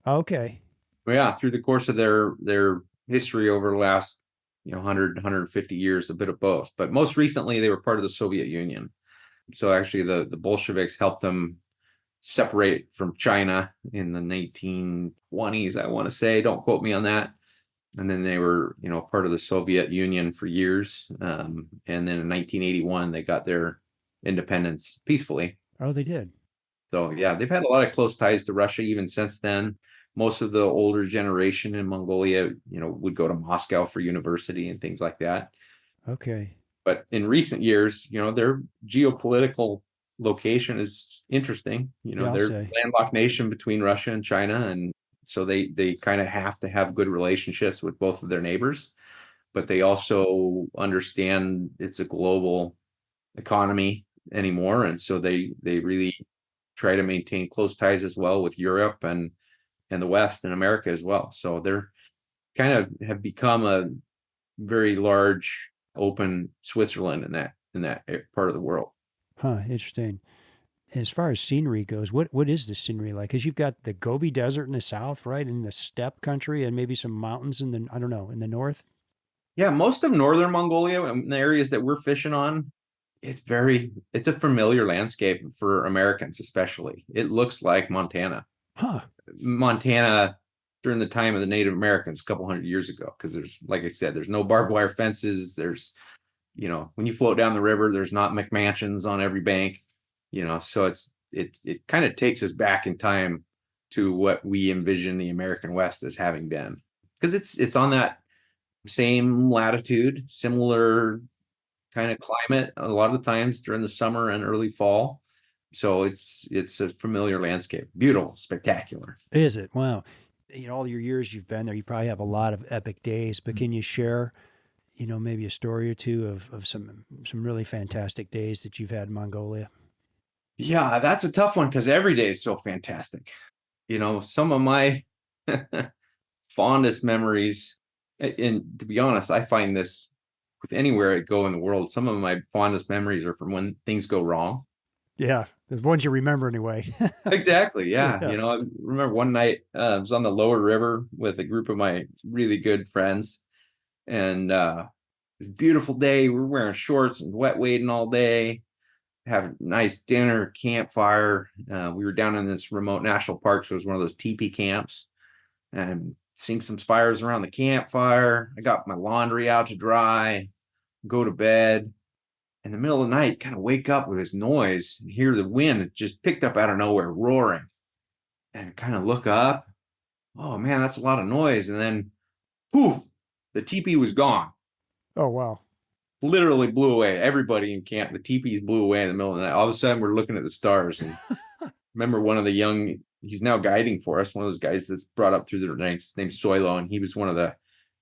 Okay. Yeah, through the course of their history over the last 150 years, a bit of both. But most recently, they were part of the Soviet Union. So actually, the Bolsheviks helped them separate from China in the 1920s, I want to say. Don't quote me on that. And then they were, part of the Soviet Union for years. And then in 1981, they got their independence peacefully. Oh, they did. So yeah, they've had a lot of close ties to Russia even since then. Most of the older generation in Mongolia, would go to Moscow for university and things like that. Okay. But in recent years, their geopolitical location is interesting. They're a landlocked nation between Russia and China, and so they kind of have to have good relationships with both of their neighbors. but they also understand it's a global economy anymore. And so they really try to maintain close ties as well with Europe and the West and America as well. So they're kind of have become a very large open Switzerland in that part of the world. Huh, interesting. As far as scenery goes, what is the scenery like? Because you've got the Gobi Desert in the south, right, in the steppe country, and maybe some mountains in the, I don't know, in the north. Yeah, most of northern Mongolia and the areas that we're fishing on, it's a familiar landscape for Americans, especially. It looks like Montana. Huh. Montana during the time of the Native Americans a couple hundred years ago, because there's, like I said, there's no barbed wire fences. There's, when you float down the river, there's not McMansions on every bank, so it kind of takes us back in time to what we envision the American West as having been, because it's on that same latitude, similar kind of climate a lot of the times during the summer and early fall. So it's a familiar landscape. Beautiful, spectacular. Is it? Wow. All your years you've been there, you probably have a lot of epic days, but can you share, maybe a story or two of some really fantastic days that you've had in Mongolia? Yeah, that's a tough one because every day is so fantastic. Some of my fondest memories, and to be honest, I find this with anywhere I go in the world, some of my fondest memories are from when things go wrong. Yeah, the ones you remember anyway. Exactly. Yeah. Yeah. I remember one night I was on the lower river with a group of my really good friends, and it was a beautiful day. We were wearing shorts and wet wading all day, have a nice dinner, campfire. We were down in this remote national park, so it was one of those teepee camps, and seeing some fires around the campfire. I got my laundry out to dry, go to bed. In the middle of the night, kind of wake up with this noise and hear the wind. It just picked up out of nowhere, roaring, and kind of look up. Oh man, that's a lot of noise. And then poof, the teepee was gone. Oh, wow. Literally blew away. Everybody in camp, the teepees blew away in the middle of the night. All of a sudden, we're looking at the stars. And remember one of the young, he's now guiding for us, one of those guys that's brought up through the ranks. His name's Soilo, and he was one of the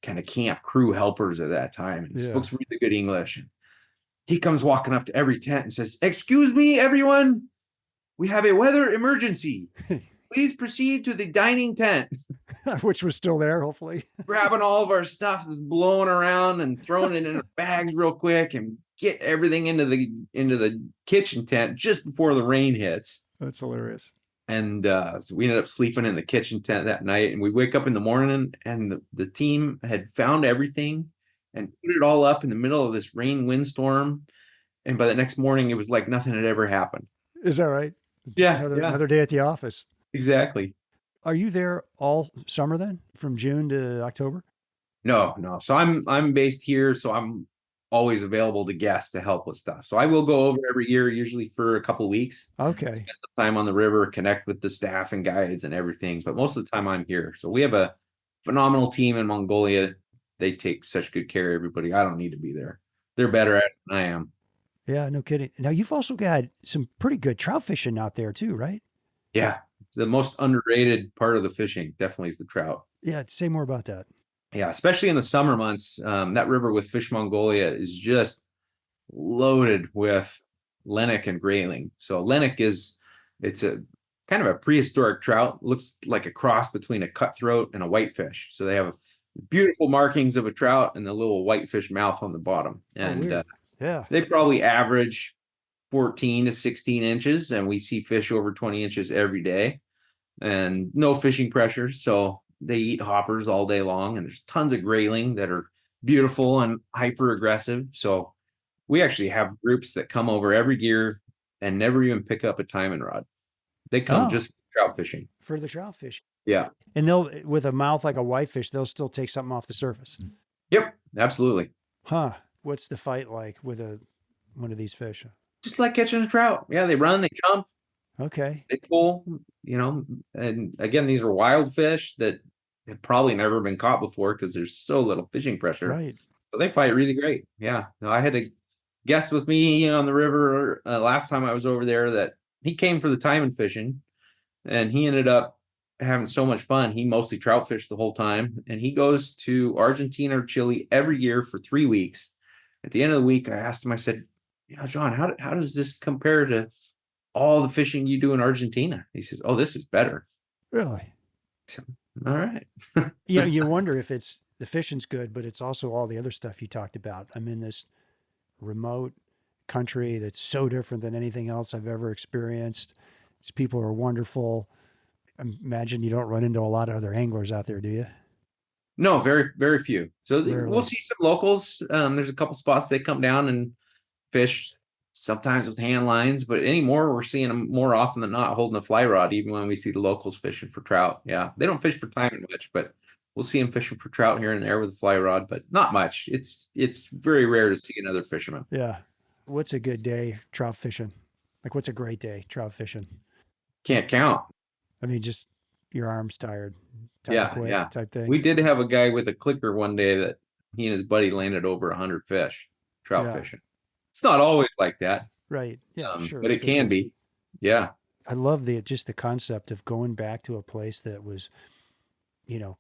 kind of camp crew helpers at that time. And he speaks really good English. And he comes walking up to every tent and says, "Excuse me, everyone. We have a weather emergency. Please proceed to the dining tent." Which was still there, hopefully. Grabbing all of our stuff that's blowing around and throwing it in our bags real quick and get everything into the kitchen tent just before the rain hits. That's hilarious. And so we ended up sleeping in the kitchen tent that night. And we wake up in the morning and the team had found everything and put it all up in the middle of this windstorm. And by the next morning, it was like nothing had ever happened. Is that right? Yeah. Another day at the office. Exactly. Are you there all summer then, from June to October? No. So I'm based here, so I'm always available to guests to help with stuff. So I will go over every year, usually for a couple of weeks. Okay. Spend some time on the river, connect with the staff and guides and everything. But most of the time I'm here. So we have a phenomenal team in Mongolia. They take such good care of everybody. I don't need to be there. They're better at it than I am. Yeah, no kidding. Now you've also got some pretty good trout fishing out there too, right? Yeah. The most underrated part of the fishing definitely is the trout. Yeah, say more about that. Yeah, especially in the summer months. That river with Fish Mongolia is just loaded with lennik and grayling. So lennik it's a kind of a prehistoric trout. Looks like a cross between a cutthroat and a whitefish. So they have beautiful markings of a trout and the little whitefish mouth on the bottom. And yeah, they probably average 14 to 16 inches, and we see fish over 20 inches every day, and no fishing pressure. So they eat hoppers all day long, and there's tons of grayling that are beautiful and hyper aggressive. So we actually have groups that come over every year and never even pick up a Taimen rod. They come just for trout fishing. For the trout fish. Yeah. And they'll, with a mouth like a whitefish, they'll still take something off the surface. Yep, absolutely. Huh. What's the fight like with one of these fish? Just like catching a trout. Yeah, they run, they jump. Okay. They pull, and again, these are wild fish that have probably never been caught before because there's so little fishing pressure. Right. So they fight really great. Yeah. No, I had a guest with me on the river last time I was over there that he came for the Taimen fishing, and he ended up having so much fun. He mostly trout fished the whole time, and he goes to Argentina or Chile every year for 3 weeks. At the end of the week, I asked him, I said, "Yeah, John, how does this compare to all the fishing you do in Argentina?" He says, "Oh, this is better." Really? So, all right. You wonder if it's the fishing's good, but it's also all the other stuff you talked about. I'm in this remote country that's so different than anything else I've ever experienced. These people are wonderful. Imagine you don't run into a lot of other anglers out there, do you? No, very, very few. So we'll Rarely. see some locals. There's a couple spots they come down and fish, sometimes with hand lines, but anymore we're seeing them more often than not holding a fly rod, even when we see the locals fishing for trout. Yeah, they don't fish for Taimen much, but we'll see them fishing for trout here and there with a fly rod, but not much. It's very rare to see another fisherman. Yeah. What's a good day trout fishing? Like, what's a great day trout fishing? Can't count. I mean, just your arm's tired, time to Yeah, quit yeah. type thing. We did have a guy with a clicker one day that he and his buddy landed over 100 fish trout Yeah. fishing. It's not always like that, Right. Yeah, sure. but it's it can fishing. be. Yeah. I love just the concept of going back to a place that was, you know,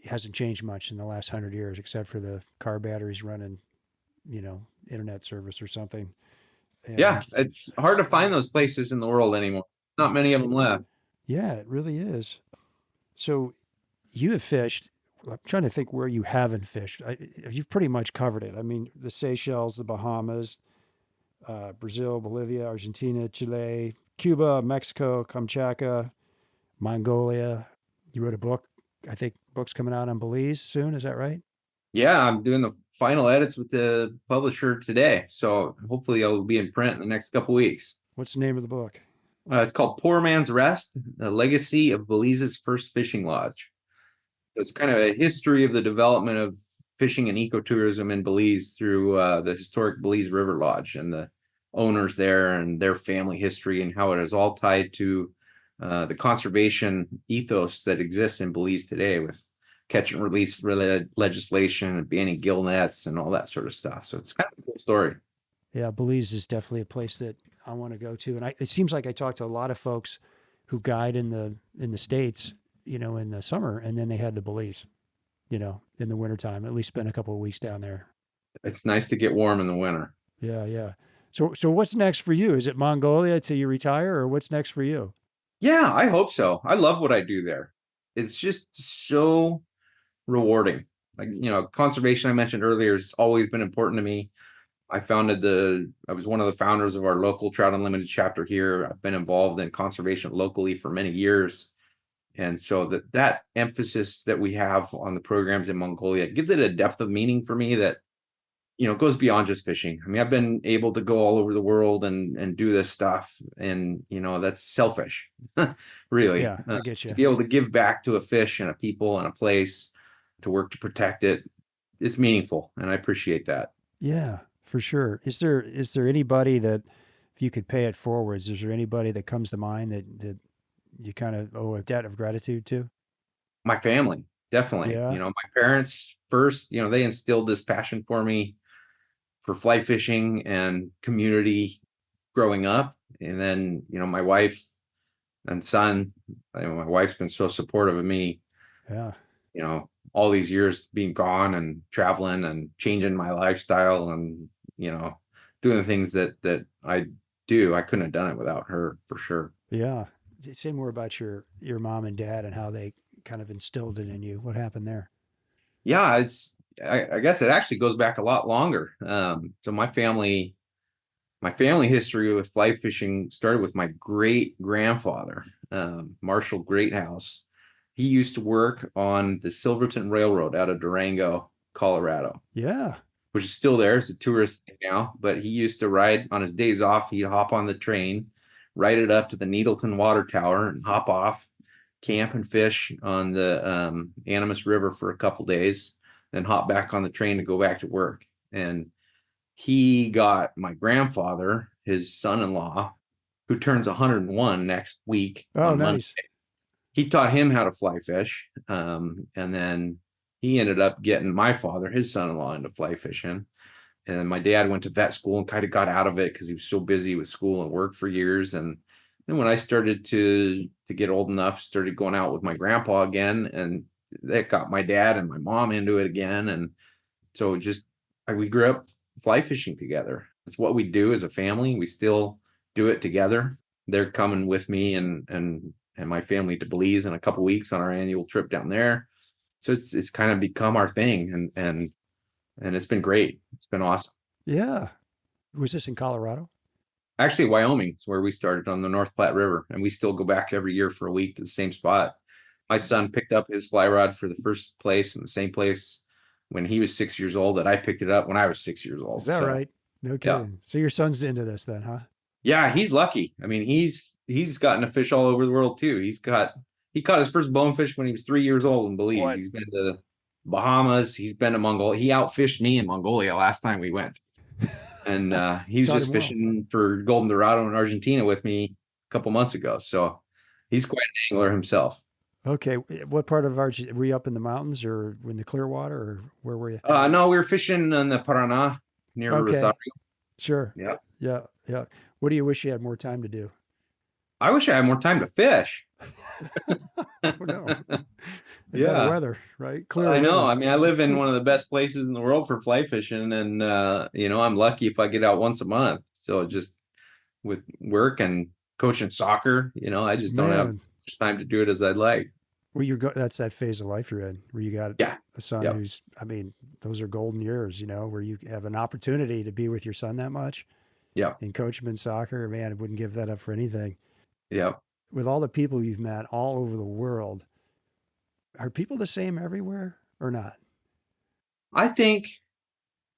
hasn't changed much in the last 100 years, except for the car batteries running, internet service or something. Yeah, And it's hard to find those places in the world anymore. Not many of them left. yeah, it really is. So you have fished. I'm trying to think where you haven't fished. You've pretty much covered it. I mean, the Seychelles, the Bahamas, Brazil, Bolivia, Argentina, Chile, Cuba, Mexico, Kamchatka, Mongolia. You wrote a book. I think book's coming out on Belize soon. Is that right? Yeah, I'm doing the final edits with the publisher today, so hopefully it'll be in print in the next couple weeks. What's the name of the book? It's called Poor Man's Rest: A Legacy of Belize's First Fishing Lodge. It's kind of a history of the development of fishing and ecotourism in Belize through the historic Belize River Lodge and the owners there and their family history and how it is all tied to the conservation ethos that exists in Belize today with catch and release legislation and banning gill nets and all that sort of stuff. So it's kind of a cool story. Yeah, Belize is definitely a place that I want to go to, and it seems like I talk to a lot of folks who guide in the States, in the summer, and then they head to Belize, in the wintertime. At least spend a couple of weeks down there. It's nice to get warm in the winter. Yeah, yeah. So what's next for you? Is it Mongolia till you retire, or what's next for you? Yeah, I hope so. I love what I do there. It's just so rewarding. Like, conservation I mentioned earlier has always been important to me. I was one of the founders of our local Trout Unlimited chapter here. I've been involved in conservation locally for many years. And so that emphasis that we have on the programs in Mongolia gives it a depth of meaning for me that, goes beyond just fishing. I mean, I've been able to go all over the world and do this stuff. And, that's selfish, really. Yeah, I get you. To be able to give back to a fish and a people and a place, to work to protect it, it's meaningful. And I appreciate that. Yeah, for sure. Is there anybody that, if you could pay it forwards, is there anybody that comes to mind that you kind of owe a debt of gratitude to? My family, definitely. Yeah. My parents first, they instilled this passion for me for fly fishing and community growing up. And then, my wife and son, my wife's been so supportive of me. Yeah. All these years being gone and traveling and changing my lifestyle and, doing the things that I do. I couldn't have done it without her, for sure. Yeah. Say more about your mom and dad and how they kind of instilled it in you. What happened there? Yeah, I guess it actually goes back a lot longer. So my family history with fly fishing started with my great grandfather, Marshall Greathouse. He used to work on the Silverton Railroad out of Durango, Colorado. Yeah. Which is still there. It's a tourist thing now, but he used to ride on his days off. He'd hop on the train, ride it up to the Needleton Water Tower and hop off, camp and fish on the Animas River for a couple days, then hop back on the train to go back to work. And he got my grandfather, his son-in-law, who turns 101 next week. Oh, on nice. Monday. He taught him how to fly fish. And then he ended up getting my father, his son-in-law, into fly fishing. And my dad went to vet school and kind of got out of it because he was so busy with school and work for years. And And when I started to get old enough, started going out with my grandpa again, and that got my dad and my mom into it again. And so we grew up fly fishing together. It's what we do as a family. We still do it together. They're coming with me and my family to Belize in a couple weeks on our annual trip down there. So it's kind of become our thing, and it's been great. It's been awesome. Yeah. Was this in Colorado? Actually, Wyoming is where we started, on the North Platte River, and we still go back every year for a week to the same spot. My son picked up his fly rod for the first place in the same place when he was 6 years old that I picked it up when I was 6 years old. Is that right? No kidding. Yeah. So your son's into this then, huh? Yeah, he's lucky. I mean, he's gotten to fish all over the world too. He caught his first bonefish when he was 3 years old in Belize. What? He's been to the Bahamas. He's been to Mongolia. He outfished me in Mongolia last time we went. And he was just fishing for golden dorado in Argentina with me a couple months ago. So he's quite an angler himself. Okay. What part of Argentina? Were you up in the mountains or in the Clearwater, or where were you? No, we were fishing in the Paraná near Rosario. Sure. Yeah. Yeah. Yeah. What do you wish you had more time to do? I wish I had more time to fish. Oh, no. Yeah. Better weather, right? Clear. I know. rivers. I mean, I live in one of the best places in the world for fly fishing, and I'm lucky if I get out once a month. So just with work and coaching soccer, I just don't have much time to do it as I'd like. Well, that's that phase of life you're in, where you got a son who's, I mean, those are golden years, where you have an opportunity to be with your son that much. Yeah. And coach him in soccer, man, I wouldn't give that up for anything. Yeah. With all the people you've met all over the world, are people the same everywhere or not? I think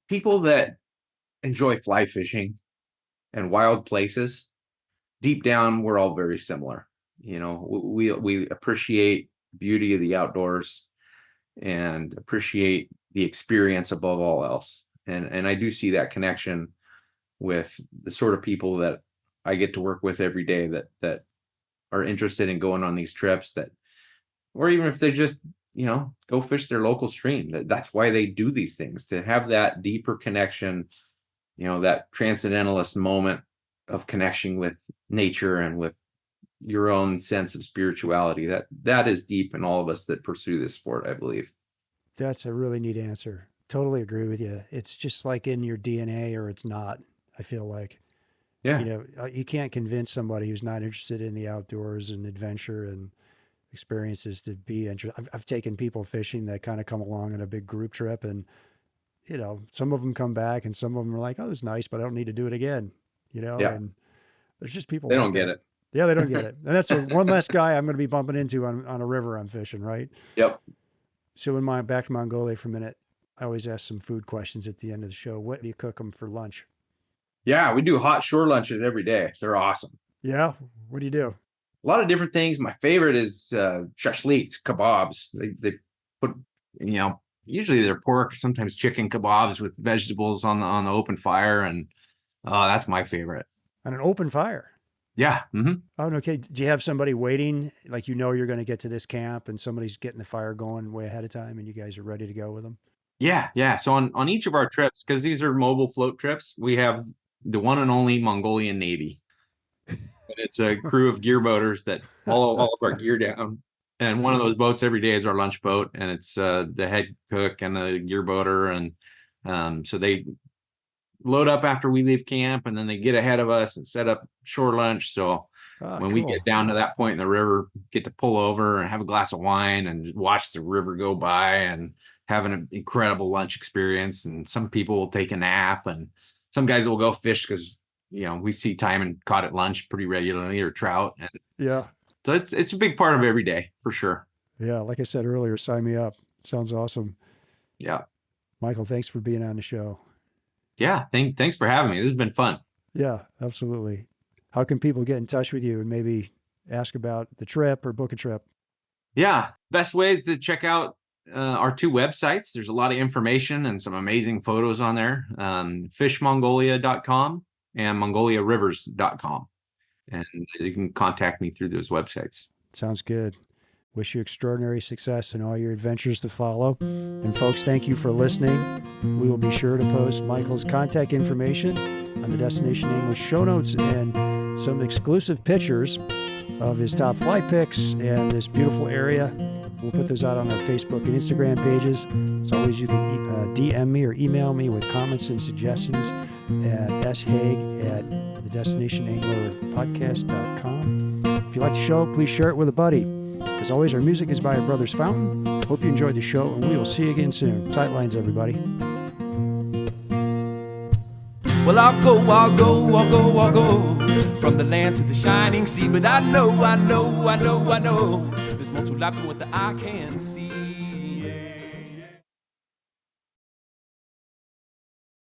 people that enjoy fly fishing and wild places, deep down, we're all very similar. We appreciate the beauty of the outdoors and appreciate the experience above all else. And I do see that connection with the sort of people that I get to work with every day that are interested in going on these trips, or even if they just, go fish their local stream. That's why they do these things, to have that deeper connection, that transcendentalist moment of connection with nature and with your own sense of spirituality. That is deep in all of us that pursue this sport, I believe. That's a really neat answer. Totally agree with you. It's just like in your DNA or it's not, I feel like. Yeah. You can't convince somebody who's not interested in the outdoors and adventure and experiences to be interested. I've taken people fishing that kind of come along on a big group trip, and some of them come back and some of them are like, "Oh, it was nice, but I don't need to do it again." Yeah. And there's just people they like don't get that. it. Yeah, they don't get it. And that's one less guy I'm going to be bumping into on a river I'm fishing, right? Yep. So back to Mongolia for a minute, I always ask some food questions at the end of the show. What do you cook them for lunch? Yeah, we do hot shore lunches every day. They're awesome. Yeah. What do you do? A lot of different things. My favorite is shashliks, kebabs. They put, usually they're pork, sometimes chicken kebabs with vegetables on the open fire, and that's my favorite. On an open fire? Yeah. Mm-hmm. Oh, okay. Do you have somebody waiting, like you're going to get to this camp and somebody's getting the fire going way ahead of time and you guys are ready to go with them? Yeah. So on each of our trips, because these are mobile float trips, we have the one and only Mongolian Navy. And it's a crew of gear boaters that haul all of our gear down. And one of those boats every day is our lunch boat, and it's the head cook and the gear boater. And so they load up after we leave camp, and then they get ahead of us and set up shore lunch. So when we get down to that point in the river, get to pull over and have a glass of wine and watch the river go by and have an incredible lunch experience. And some people will take a nap, and some guys will go fish because we see Taimen caught at lunch pretty regularly, or trout. And yeah. So it's a big part of every day for sure. Yeah. Like I said earlier, sign me up. Sounds awesome. Yeah. Michael, thanks for being on the show. Yeah. Thanks for having me. This has been fun. Yeah, absolutely. How can people get in touch with you and maybe ask about the trip or book a trip? Yeah. Best ways to check out our two websites. There's a lot of information and some amazing photos on there. fishmongolia.com and mongoliarivers.com. And you can contact me through those websites. Sounds good. Wish you extraordinary success in all your adventures to follow. And folks, thank you for listening. We will be sure to post Michael's contact information on the Destination English show notes and some exclusive pictures of his top fly picks and this beautiful area. We'll put those out on our Facebook and Instagram pages. As always, you can DM me or email me with comments and suggestions at shaig@thedestinationanglerpodcast.com. If you like the show, please share it with a buddy. As always, our music is by our Brothers Fountain. Hope you enjoyed the show, and we will see you again soon. Tight lines, everybody. Well, I'll go from the land to the shining sea. But I know there's more to life than what the eye can see. Yeah.